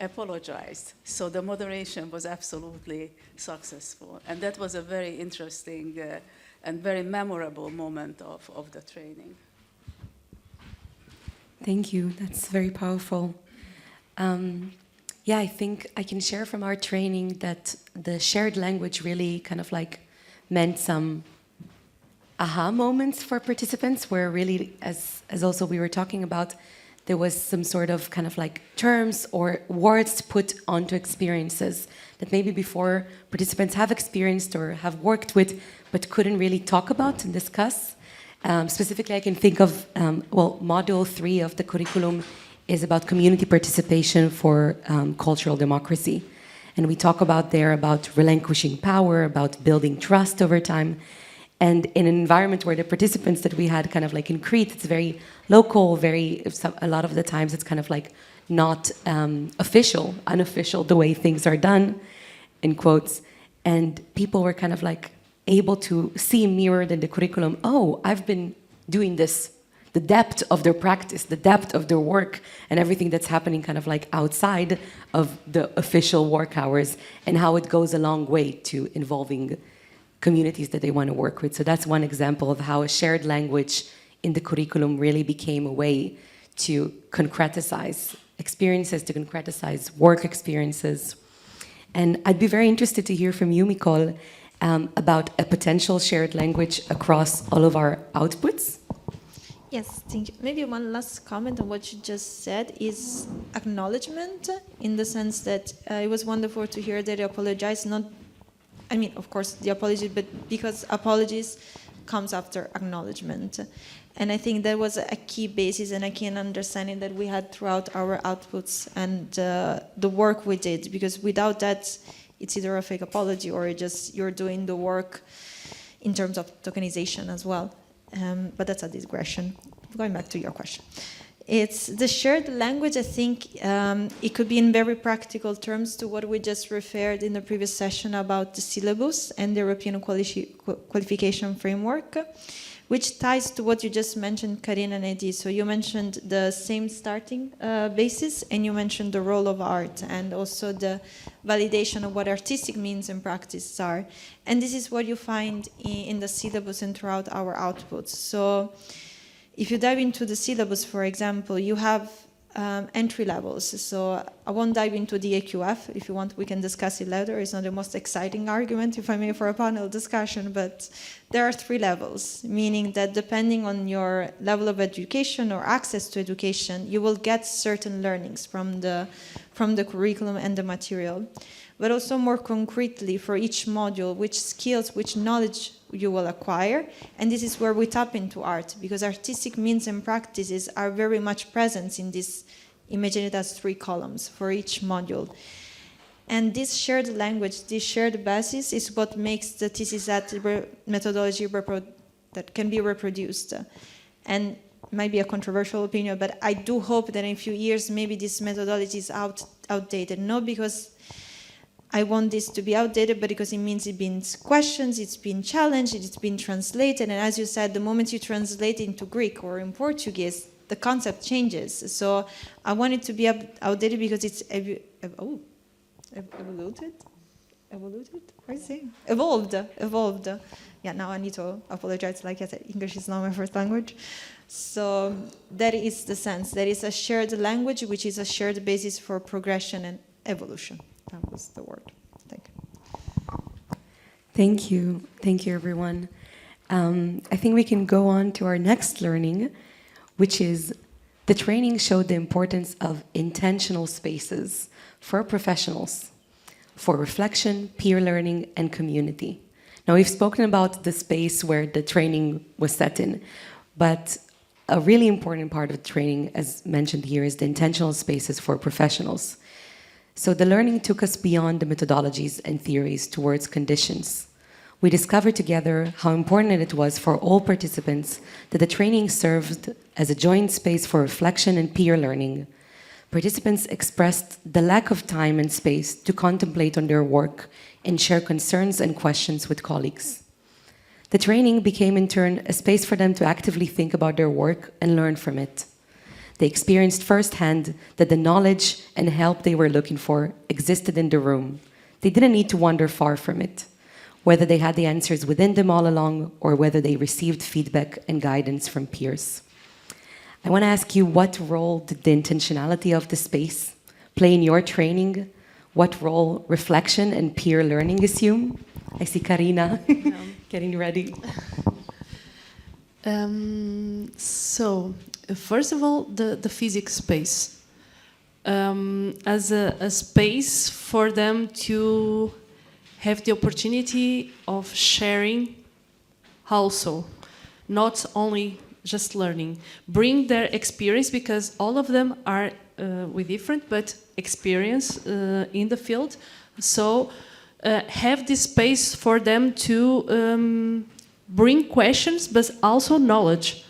apologized. So the moderation was absolutely successful. And that was a very interesting and very memorable moment of the training. Thank you. That's very powerful. Yeah, I think I can share from our training that the shared language really kind of like meant some aha moments for participants, where really, as also we were talking about, there was some sort of kind of like terms or words put onto experiences that maybe before participants have experienced or have worked with, but couldn't really talk about and discuss. Specifically, I can think of, Module 3 of the curriculum is about community participation for cultural democracy. And we talk about relinquishing power, about building trust over time. And in an environment where the participants that we had kind of like in Crete, it's very local, a lot of the times it's kind of like not official, unofficial, the way things are done, in quotes. And people were kind of like able to see mirrored in the curriculum, oh, I've been doing this, the depth of their practice, the depth of their work, and everything that's happening kind of like outside of the official work hours, and how it goes a long way to involving communities that they want to work with. So that's one example of how a shared language in the curriculum really became a way to concretize experiences, to concretize work experiences. And I'd be very interested to hear from you, Micol, about a potential shared language across all of our outputs. Yes, thank you. Maybe one last comment on what you just said is acknowledgement, in the sense that it was wonderful to hear that you apologize, not, I mean, of course, the apology, but because apologies comes after acknowledgement. And I think that was a key basis and a key understanding that we had throughout our outputs and the work we did, because without that, it's either a fake apology or you're doing the work in terms of tokenization as well. But that's a digression. Going back to your question. It's the shared language, I think it could be in very practical terms to what we just referred in the previous session about the syllabus and the European qualification framework, which ties to what you just mentioned, Carina and Hédi. So you mentioned the same starting basis, and you mentioned the role of art and also the validation of what artistic means and practices are. And this is what you find in the syllabus and throughout our outputs. So if you dive into the syllabus, for example, you have entry levels. So I won't dive into the AQF. If you want, we can discuss it later. It's not the most exciting argument, if I may, for a panel discussion, but there are 3 levels, meaning that depending on your level of education or access to education, you will get certain learnings from the curriculum and the material. But also more concretely for each module, which skills, which knowledge you will acquire. And this is where we tap into art, because artistic means and practices are very much present in this, imagine it as 3 columns for each module. And this shared language, this shared basis is what makes the TCZ methodology that can be reproduced. And might be a controversial opinion, but I do hope that in a few years, maybe this methodology is outdated. Not because I want this to be outdated, but because it means it's been questioned, it's been challenged, it's been translated. And as you said, the moment you translate into Greek or in Portuguese, the concept changes. So I want it to be outdated because it's evolved. Yeah, now I need to apologize. Like I said, English is not my first language. So that is the sense. There is a shared language, which is a shared basis for progression and evolution. That was the word. Thank you. Thank you. Thank you, everyone. I think we can go on to our next learning, which is the training showed the importance of intentional spaces for professionals, for reflection, peer learning, and community. Now, we've spoken about the space where the training was set in, but a really important part of the training, as mentioned here, is the intentional spaces for professionals. So the learning took us beyond the methodologies and theories towards conditions. We discovered together how important it was for all participants that the training served as a joint space for reflection and peer learning. Participants expressed the lack of time and space to contemplate on their work and share concerns and questions with colleagues. The training became in turn a space for them to actively think about their work and learn from it. They experienced firsthand that the knowledge and help they were looking for existed in the room. They didn't need to wander far from it, whether they had the answers within them all along or whether they received feedback and guidance from peers. I want to ask you, what role did the intentionality of the space play in your training? What role reflection and peer learning assume? I see Carina getting ready. So, first of all, the physics space. As a space for them to have the opportunity of sharing also, not only just learning. Bring their experience, because all of them are with different but experience in the field. So have this space for them to bring questions, but also knowledge.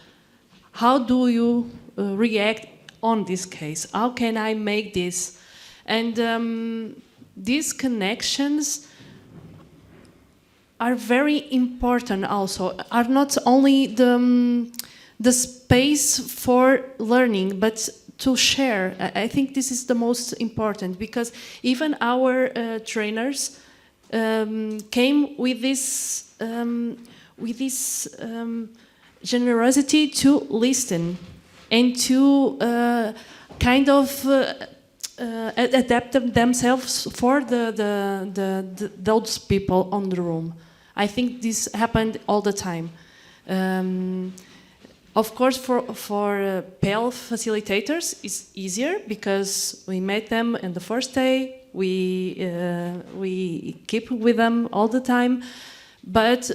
How do you react on this case? How can I make this? And these connections are very important also, are not only the space for learning, but to share. I think this is the most important, because even our trainers came with this generosity to listen and to kind of adapt themselves for those people on the room. I think this happened all the time. Of course, for Pele facilitators, it's easier because we met them in the first day. We keep with them all the time. But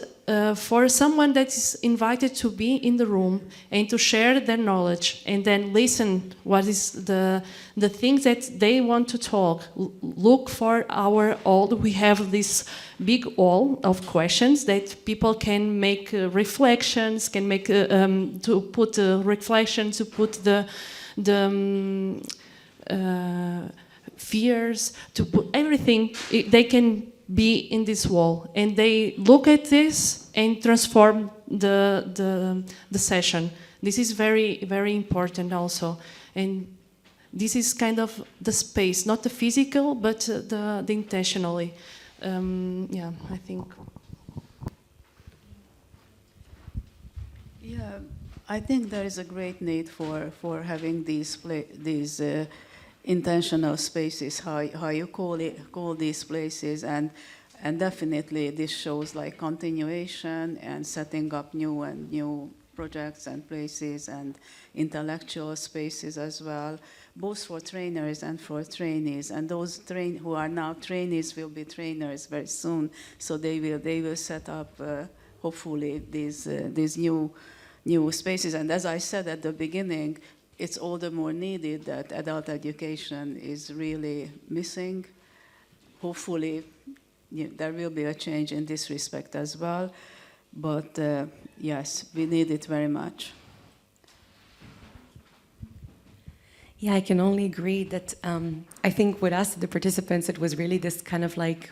for someone that is invited to be in the room and to share their knowledge and then listen what is the things that they want to talk, look for our all. We have this big wall of questions that people can make reflections, can make to put reflections, to put the fears, to put everything. They can be in this wall, and they look at this and transform the session. This is very, very important also, and this is kind of the space, not the physical, but the intentionally. Yeah, I think. Yeah, I think there is a great need for having these intentional spaces, how you call these places, and definitely this shows like continuation and setting up new projects and places and intellectual spaces as well, both for trainers and for trainees. And those who are now trainees will be trainers very soon, so they will set up hopefully these new spaces. And as I said at the beginning, it's all the more needed that adult education is really missing. Hopefully, there will be a change in this respect as well. But yes, we need it very much. Yeah, I can only agree that I think with us, the participants, it was really this kind of like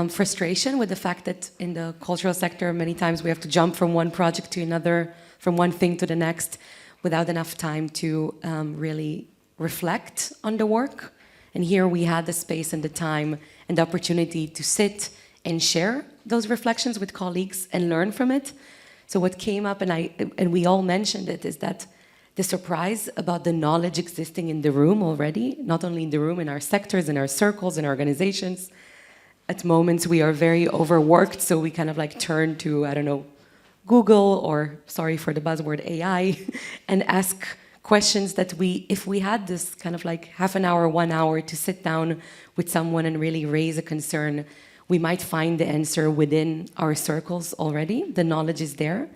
frustration with the fact that in the cultural sector, many times we have to jump from one project to another, from one thing to the next, without enough time to really reflect on the work. And here we had the space and the time and the opportunity to sit and share those reflections with colleagues and learn from it. So what came up, and we all mentioned it, is that the surprise about the knowledge existing in the room already, not only in the room, in our sectors, in our circles, in our organizations. At moments we are very overworked, so we kind of like turn to, I don't know, Google, or sorry for the buzzword AI, and ask questions that if we had this kind of like half an hour, 1 hour to sit down with someone and really raise a concern, we might find the answer within our circles already. The knowledge is there.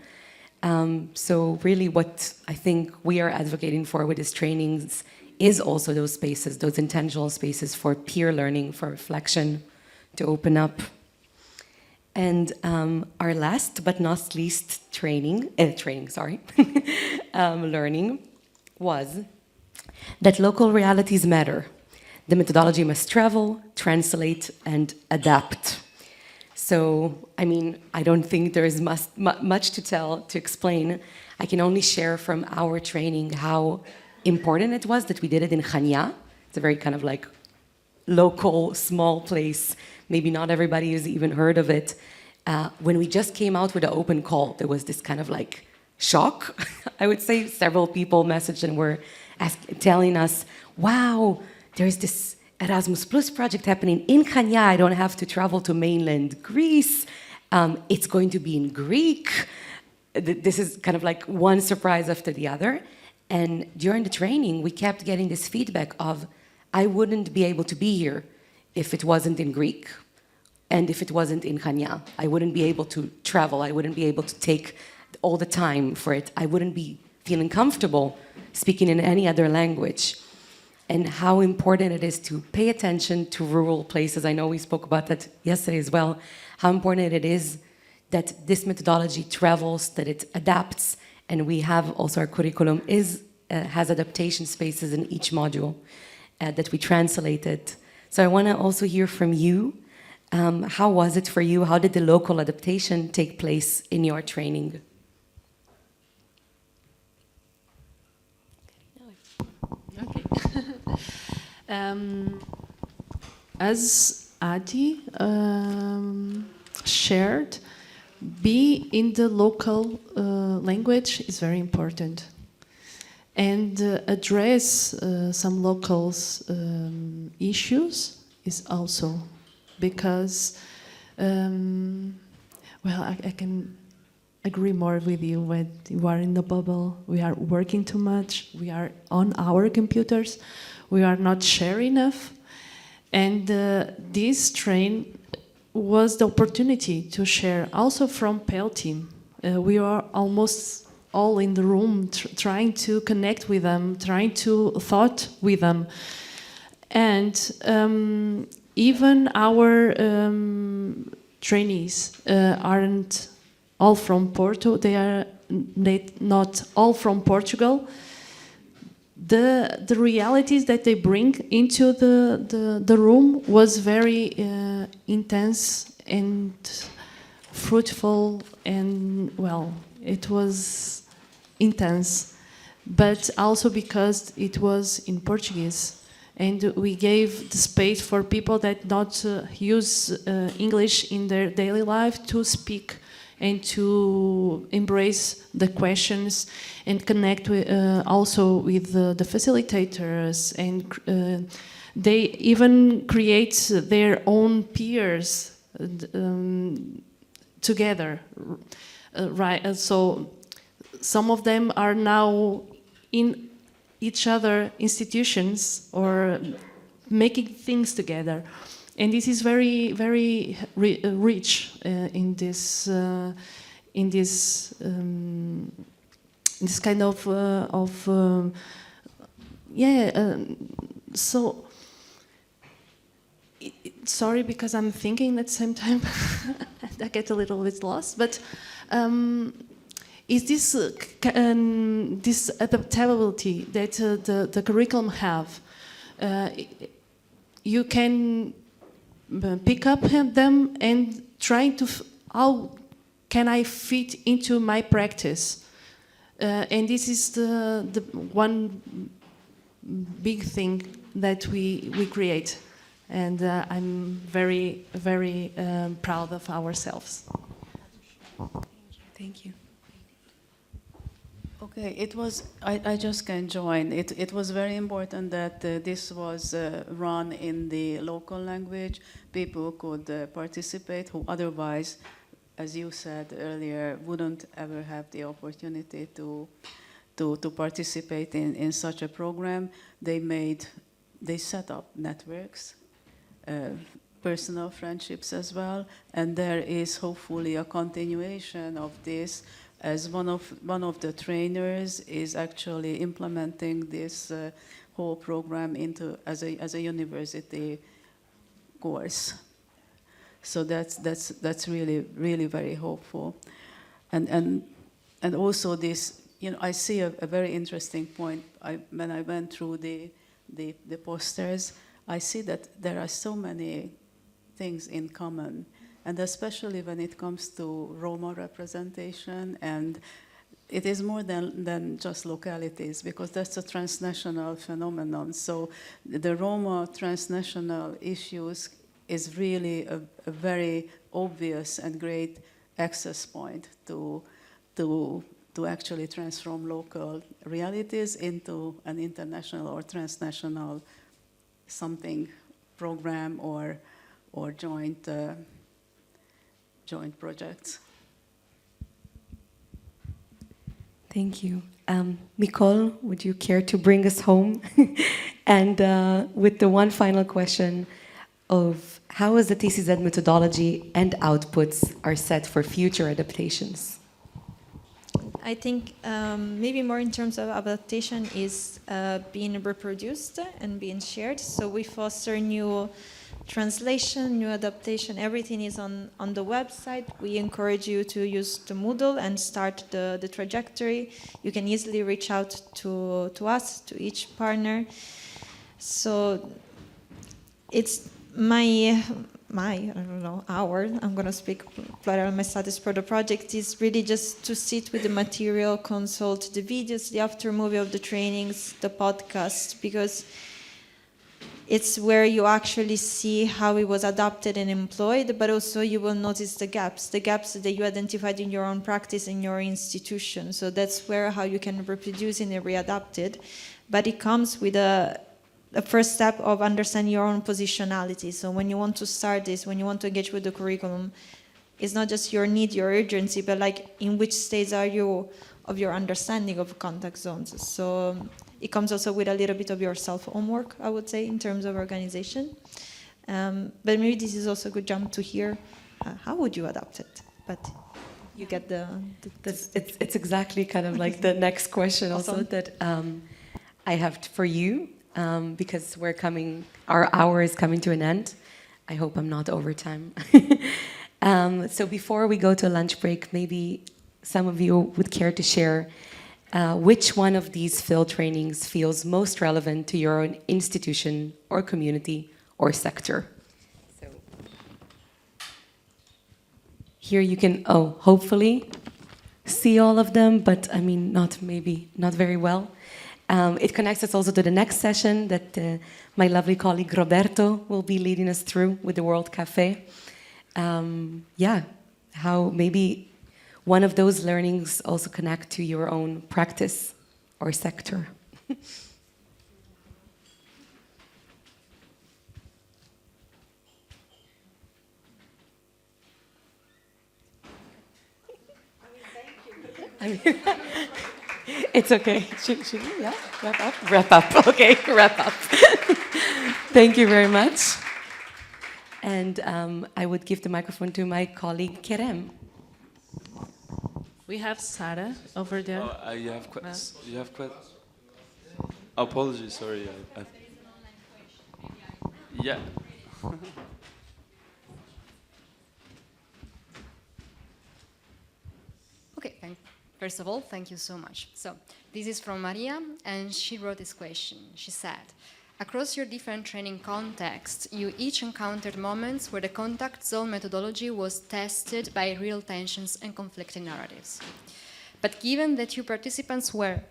So really what I think we are advocating for with these trainings is also those spaces, those intentional spaces for peer learning, for reflection, to open up. And our last but not least learning was that local realities matter. The methodology must travel, translate, and adapt. So, I mean, I don't think there is much to explain. I can only share from our training how important it was that we did it in Chania. It's a very kind of like local, small place. Maybe not everybody has even heard of it. When we just came out with an open call, there was this kind of like shock. I would say several people messaged and were telling us, wow, there's this Erasmus Plus project happening in Chania. I don't have to travel to mainland Greece. It's going to be in Greek. This is kind of like one surprise after the other. And during the training, we kept getting this feedback of, I wouldn't be able to be here if it wasn't in Greek. And if it wasn't in Chania, I wouldn't be able to travel. I wouldn't be able to take all the time for it. I wouldn't be feeling comfortable speaking in any other language. And how important it is to pay attention to rural places. I know we spoke about that yesterday as well. How important it is that this methodology travels, that it adapts, and we have also our curriculum has adaptation spaces in each module that we translated. So I want to also hear from you. How was it for you? How did the local adaptation take place in your training? Okay. As Adi shared, be in the local language is very important, and address some locals' issues is also, because well, I can agree more with you when you are in the bubble. We are working too much. We are on our computers. We are not sharing enough. And this train was the opportunity to share also from Pele team. We are almost all in the room trying to connect with them, trying to thought with them. And even our trainees aren't all from Porto. They are not all from Portugal. The realities that they bring into the room was very intense and fruitful, and well, it was intense, but also because it was in Portuguese, and we gave the space for people that not use English in their daily life to speak and to embrace the questions and connect with, also with the facilitators, and they even create their own peers together, right? So some of them are now in each other institutions or making things together. And this is very, very rich in this kind of so. Sorry, because I'm thinking at the same time, I get a little bit lost. But is this this adaptability that the curriculum have? You can pick up them and try to how can I fit into my practice, and this is the one big thing that we create, and I'm very, very proud of ourselves. Thank you. Okay, it was, I just can join. It was very important that this was run in the local language. People could participate who otherwise, as you said earlier, wouldn't ever have the opportunity to participate in such a program. They set up networks, personal friendships as well, and there is hopefully a continuation of this, as one of the trainers is actually implementing this whole program into as a university course. So that's really very hopeful, and also this, you know, I see a very interesting point. When I went through the posters, I see that there are so many things in common. And especially when it comes to Roma representation, and it is more than just localities, because that's a transnational phenomenon. So the Roma transnational issues is really a very obvious and great access point to actually transform local realities into an international or transnational something program or joint projects. Thank you. Micol, would you care to bring us home? And with the one final question of how is the TCZ methodology and outputs are set for future adaptations? I think maybe more in terms of adaptation is being reproduced and being shared. So we foster new translation, new adaptation, everything is on the website. We encourage you to use the Moodle and start the trajectory. You can easily reach out to us, to each partner. So it's our, I'm going to speak plural status for the project, is really just to sit with the material, consult the videos, the after movie of the trainings, the podcast, because it's where you actually see how it was adapted and employed, but also you will notice the gaps that you identified in your own practice in your institution. So that's where how you can reproduce it and readapt it. But it comes with a first step of understanding your own positionality. So when you want to start this, when you want to engage with the curriculum, it's not just your need, your urgency, but like in which stage are you of your understanding of contact zones. So it comes also with a little bit of your self-homework, I would say, in terms of organization. But maybe this is also a good jump to hear how would you adapt it. But you get it's exactly kind of like the next question also that I have for you. Because our hour is coming to an end. I hope I'm not overtime. So before we go to a lunch break, maybe some of you would care to share which one of these field trainings feels most relevant to your own institution or community or sector. So here you can, hopefully see all of them, but I mean, not very well. It connects us also to the next session that my lovely colleague Roberto will be leading us through with the World Cafe. How maybe one of those learnings also connect to your own practice or sector. I mean, it's okay. Should we, wrap up? Wrap up. Okay, wrap up. Thank you very much. And I would give the microphone to my colleague Kerem. We have Sarah over there. You have apologies, sorry. Yeah. Okay, first of all, thank you so much. So, this is from Maria, and she wrote this question. She said, across your different training contexts, you each encountered moments where the contact zone methodology was tested by real tensions and conflicting narratives. But given that you participants were,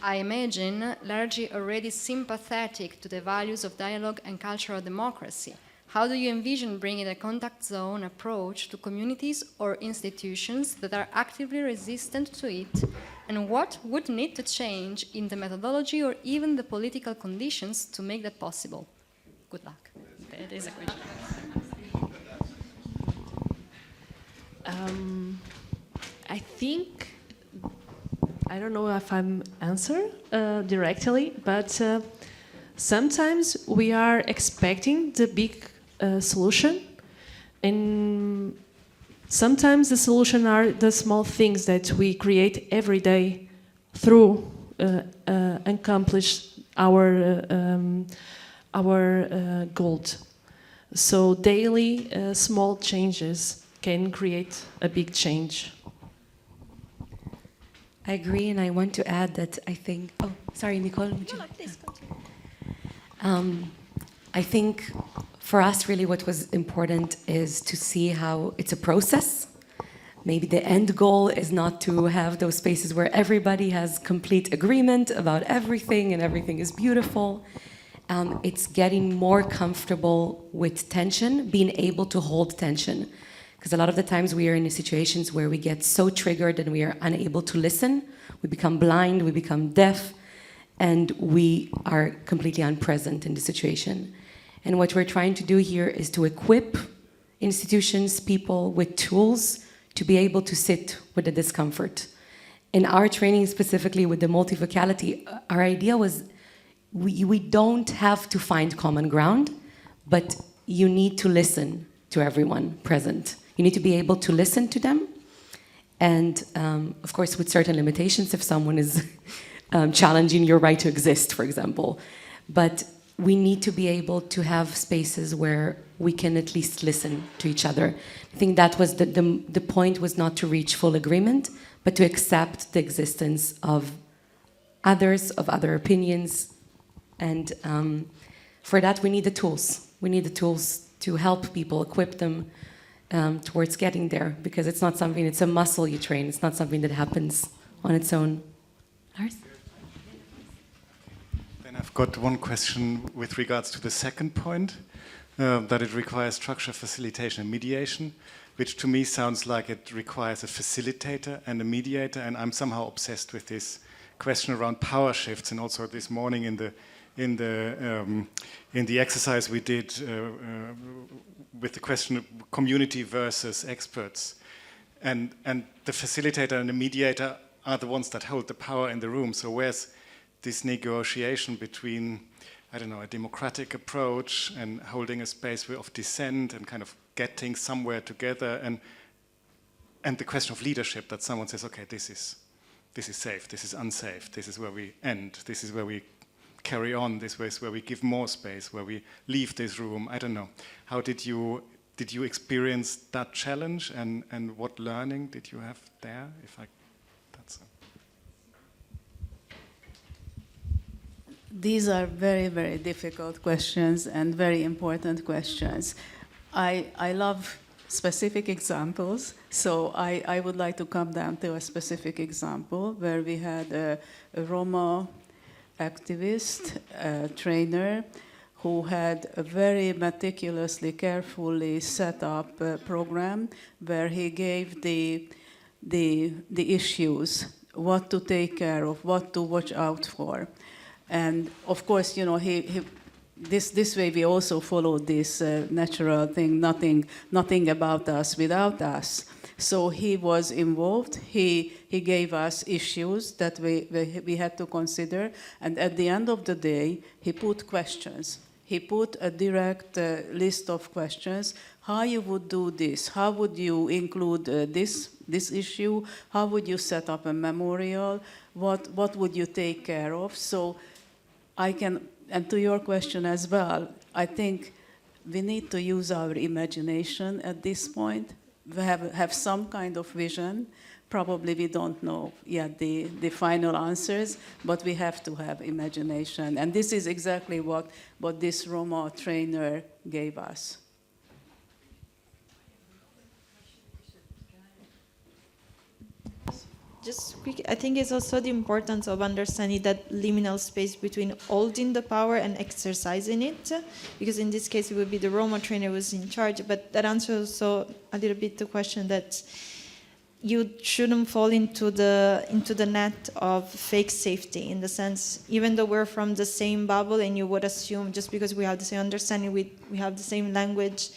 I imagine, largely already sympathetic to the values of dialogue and cultural democracy, how do you envision bringing a contact zone approach to communities or institutions that are actively resistant to it? And what would need to change in the methodology or even the political conditions to make that possible? Good luck. That is a question. I think, I don't know if I'm answer directly, but sometimes we are expecting the big solution, and sometimes the solution are the small things that we create every day through accomplish our goal. So daily small changes can create a big change. I agree, and I want to add that I think. Oh, sorry, Nicole. Would you? No, please continue. I think for us, really, what was important is to see how it's a process. Maybe the end goal is not to have those spaces where everybody has complete agreement about everything and everything is beautiful. It's getting more comfortable with tension, being able to hold tension. Because a lot of the times we are in situations where we get so triggered and we are unable to listen. We become blind, we become deaf, and we are completely unpresent in the situation. And what we're trying to do here is to equip institutions, people with tools to be able to sit with the discomfort. In our training, specifically with the multivocality, our idea was we don't have to find common ground, but you need to listen to everyone present. You need to be able to listen to them. And of course, with certain limitations, if someone is challenging your right to exist, for example. But we need to be able to have spaces where we can at least listen to each other. I think that was the point was not to reach full agreement, but to accept the existence of others, of other opinions. And for that, we need the tools. We need the tools to help people, equip them towards getting there, because it's not something, it's a muscle you train. It's not something that happens on its own. Lars? Then I've got one question with regards to the second point, that it requires structure, facilitation, and mediation, which to me sounds like it requires a facilitator and a mediator, and I'm somehow obsessed with this question around power shifts. And also this morning in the exercise we did with the question of community versus experts, and the facilitator and the mediator are the ones that hold the power in the room. So where's this negotiation between, I don't know, a democratic approach and holding a space of dissent and kind of getting somewhere together, and the question of leadership, that someone says, okay, this is safe, this is unsafe, this is where we end, this is where we carry on, this is where we give more space, where we leave this room. I don't know. How did you experience that challenge, and what learning did you have there? These are very, very difficult questions and very important questions. I love specific examples, so I would like to come down to a specific example where we had a Roma activist, trainer, who had a very meticulously, carefully set up program where he gave the issues, what to take care of, what to watch out for. And of course, you know, this way we also followed this natural thing, nothing about us without us. So he was involved. He gave us issues that we had to consider, and at the end of the day, he put questions. He put a direct list of questions. How you would do this? How would you include this issue? How would you set up a memorial? What would you take care of? So I can, and to your question as well, I think we need to use our imagination at this point. We have some kind of vision. Probably we don't know yet the final answers, but we have to have imagination. And this is exactly what this Roma trainer gave us. Just quick, I think it's also the importance of understanding that liminal space between holding the power and exercising it, because in this case it would be the Roma trainer who was in charge, but that answers also a little bit the question that you shouldn't fall into the net of fake safety, in the sense, even though we're from the same bubble and you would assume just because we have the same understanding, we have the same language,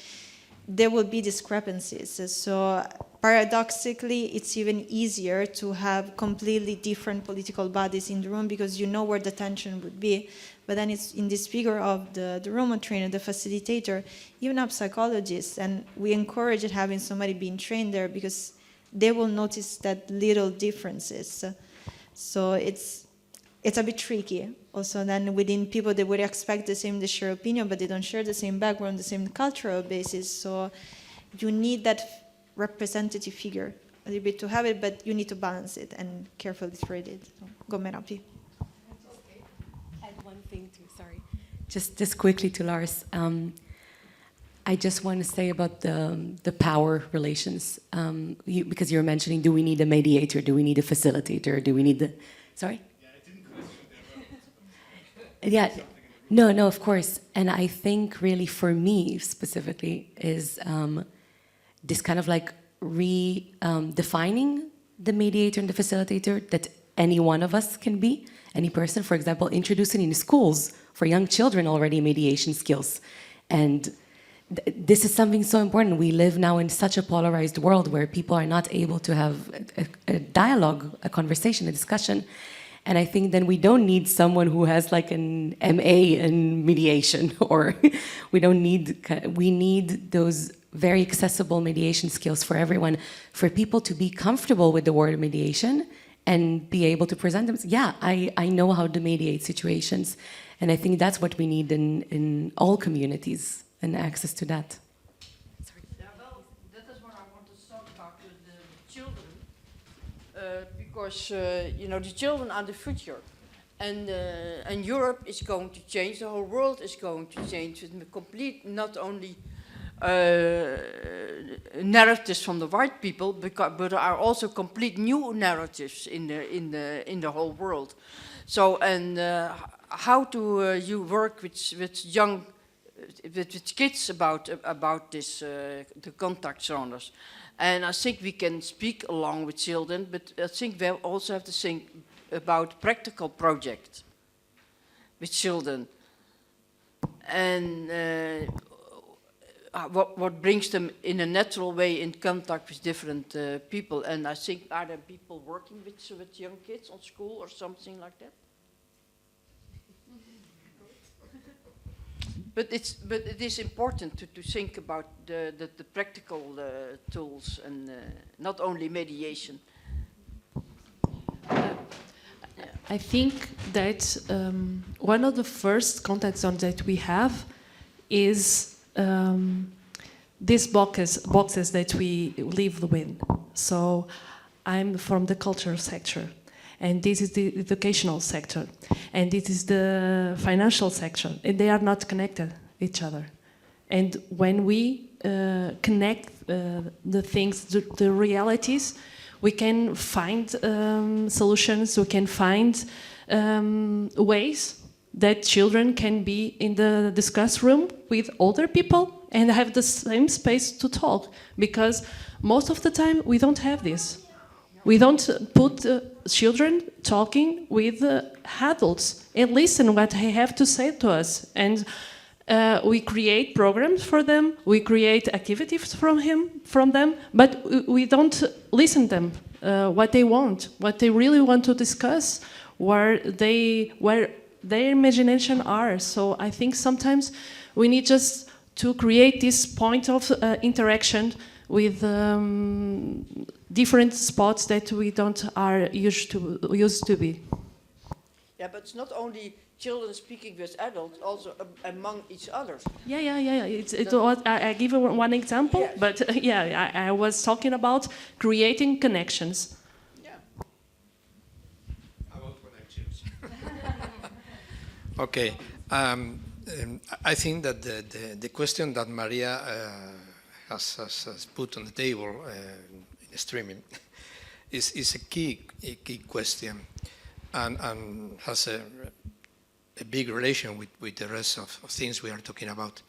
there will be discrepancies. So paradoxically, it's even easier to have completely different political bodies in the room because you know where the tension would be. But then it's in this figure of the Roma trainer, the facilitator, even up psychologists, and we encourage having somebody being trained there because they will notice that little differences. So it's a bit tricky. Also, then within people, they would expect the same, they share opinion, but they don't share the same background, the same cultural basis. So you need that representative figure a little bit to have it, but you need to balance it and carefully trade it. So, go Merapi. Add one thing too, sorry. Just quickly to Lars. I just want to say about the power relations, because you're mentioning, do we need a mediator? Do we need a facilitator? Do we need the... Sorry? Yeah, no, of course. And I think really for me specifically is this kind of like redefining the mediator and the facilitator that any one of us can be, any person, for example, introducing in schools for young children already mediation skills. And this is something so important. We live now in such a polarized world where people are not able to have a dialogue, a conversation, a discussion. And I think then we don't need someone who has like an MA in mediation, or we need those very accessible mediation skills for everyone, for people to be comfortable with the word mediation and be able to present them. Yeah, I know how to mediate situations. And I think that's what we need in all communities, and access to that. Yeah, well, that is what I want to talk about with the children, because you know, the children are the future, and Europe is going to change. The whole world is going to change with a complete, not only narratives from the white people, but there are also complete new narratives in the whole world. So, and how do you work with young with kids about this the contact zones? And I think we can speak along with children, but I think we also have to think about practical projects with children, and what brings them in a natural way in contact with different people. And I think, are there people working with young kids on school or something like that? But it is important to think about the practical tools, and not only mediation. I think that one of the first contact zones that we have is these boxes that we live within. So I'm from the cultural sector, and this is the educational sector, and this is the financial sector, and they are not connected each other. And when we connect the things, the realities, we can find solutions, we can find ways that children can be in the discuss room with older people and have the same space to talk, because most of the time we don't have this. We don't put children talking with adults and listen what they have to say to us. And we create programs for them, we create activities from them, but we don't listen to them, what they want, what they really want to discuss, where their imagination are. So I think sometimes we need just to create this point of interaction with different spots that we don't are used to be. Yeah, but it's not only children speaking with adults, also among each other. Yeah. I give you one example, yes. But I was talking about creating connections. Yeah. About connections. Okay. I think that the question that Maria has put on the table in streaming is a key question, and has a big relation with the rest of things we are talking about.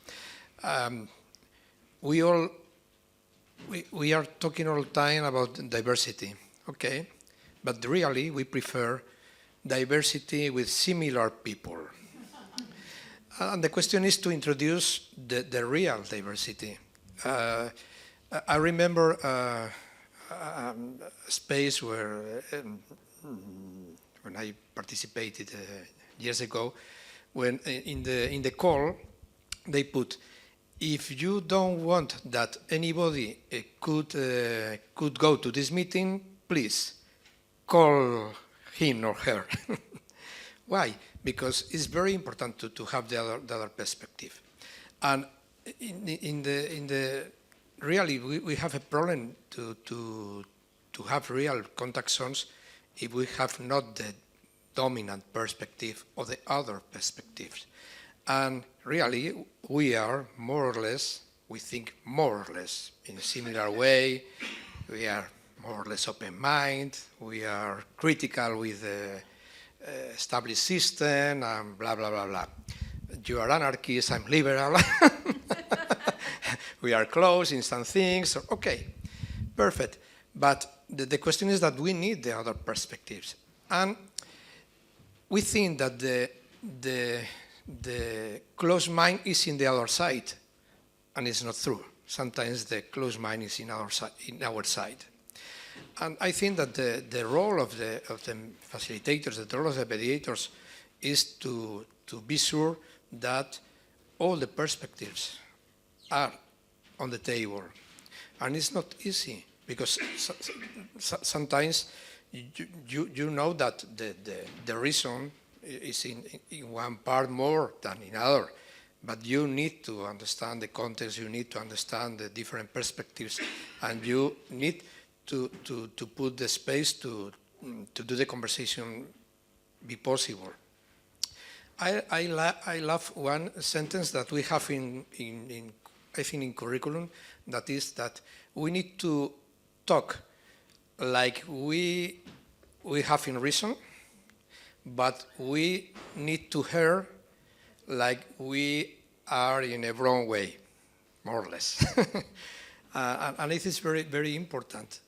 We are talking all the time about diversity, okay? But really we prefer diversity with similar people. And the question is to introduce the real diversity. I remember a space where when I participated years ago, when in the call they put, if you don't want that anybody could go to this meeting, please call him or her. Why? Because it's very important to have the other perspective. And in the really we have a problem to have real contact zones if we have not the dominant perspective or the other perspectives. And really we are more or less, we think more or less in a similar way. We are more or less open-minded, we are critical with the established system, and blah, blah, blah, blah. You are anarchist, I'm liberal. We are close in some things. Okay, perfect. But the question is that we need the other perspectives. And we think that the closed mind is in the other side, and it's not true. Sometimes the closed mind is in our side. And I think that the role of the facilitators, the role of the mediators, is to be sure that all the perspectives are on the table. And it's not easy, because sometimes you know that the reason is in one part more than in other, but you need to understand the context, you need to understand the different perspectives, and you need to put the space to do the conversation be possible. I love one sentence that we have in I think in curriculum, that is that we need to talk like we have in reason, but we need to hear like we are in a wrong way, more or less. And it is very, very important.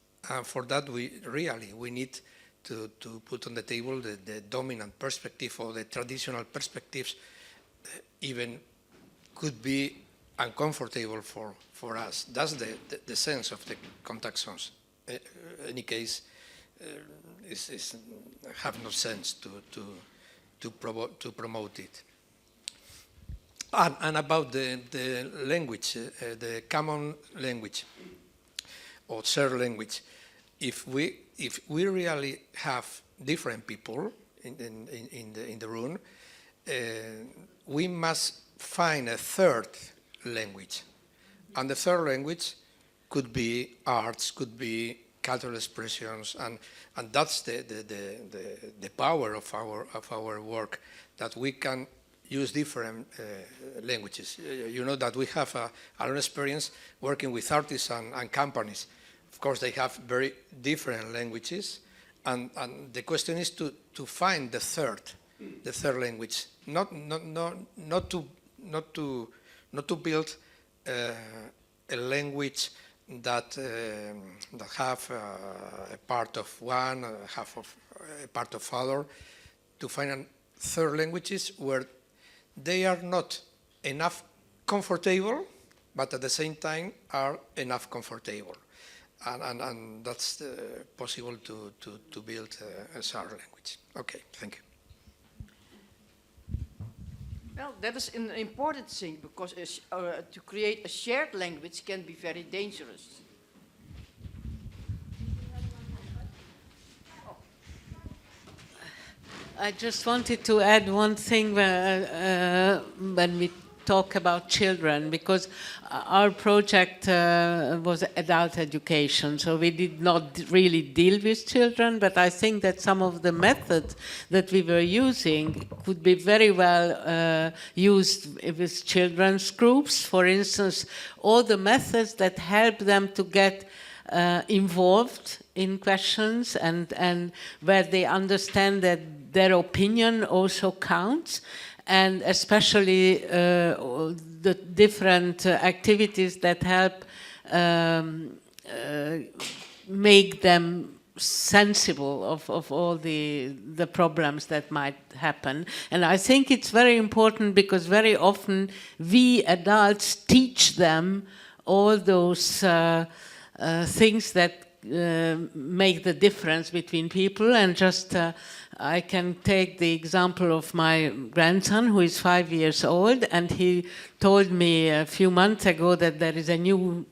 For that, we need to put on the table the dominant perspective or the traditional perspectives, even could be uncomfortable for us. That's the sense of the contact zones. In any case, have no sense to promote it. And about the language, the common language or shared language, if we really have different people in the room, we must find a third language, and the third language could be arts, could be cultural expressions, and that's the power of our work, that we can use different languages. You know that we have our own experience working with artists and companies. Of course, they have very different languages, and the question is to find the third language, not to build a language that have a part of one, half of a part of other, to find third languages where they are not enough comfortable, but at the same time are enough comfortable. And that's possible to build a shared language. Okay, thank you. Well, that is an important thing, because to create a shared language can be very dangerous. I just wanted to add one thing when we talk about children, because our project was adult education, so we did not really deal with children, but I think that some of the methods that we were using could be very well used with children's groups. For instance, all the methods that help them to get involved in questions and where they understand that their opinion also counts, and especially the different activities that help make them sensible of all the problems that might happen. And I think it's very important, because very often we adults teach them all those things that make the difference between people. And just I can take the example of my grandson, who is 5 years old, and he told me a few months ago that there is a new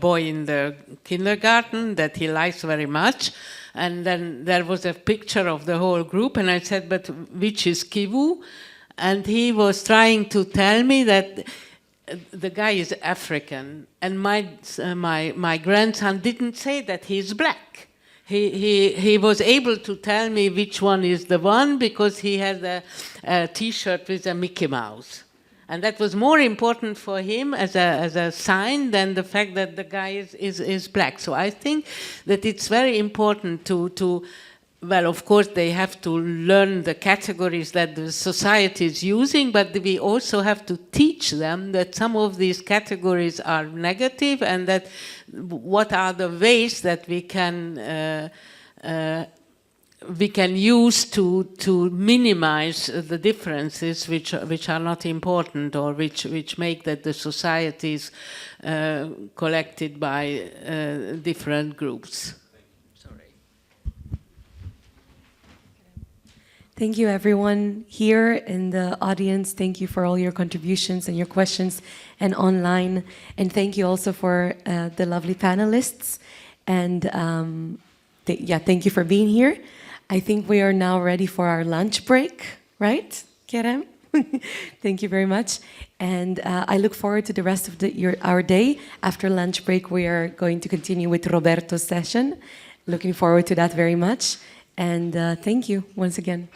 boy in the kindergarten that he likes very much. And then there was a picture of the whole group, and I said, but which is Kivu? And he was trying to tell me that the guy is African, and my grandson didn't say that he's black. He was able to tell me which one is the one, because he had a T-shirt with a Mickey Mouse, and that was more important for him as a sign than the fact that the guy is black. So I think that it's very important to well, of course, they have to learn the categories that the society is using, but we also have to teach them that some of these categories are negative, and that what are the ways that we can use to minimize the differences which are not important, or which make that the society is collected by different groups. Thank you, everyone here in the audience. Thank you for all your contributions and your questions, and online. And thank you also for the lovely panelists. And thank you for being here. I think we are now ready for our lunch break, right, Kerem? Thank you very much. And I look forward to the rest of our day. After lunch break, we are going to continue with Roberto's session. Looking forward to that very much. And thank you once again.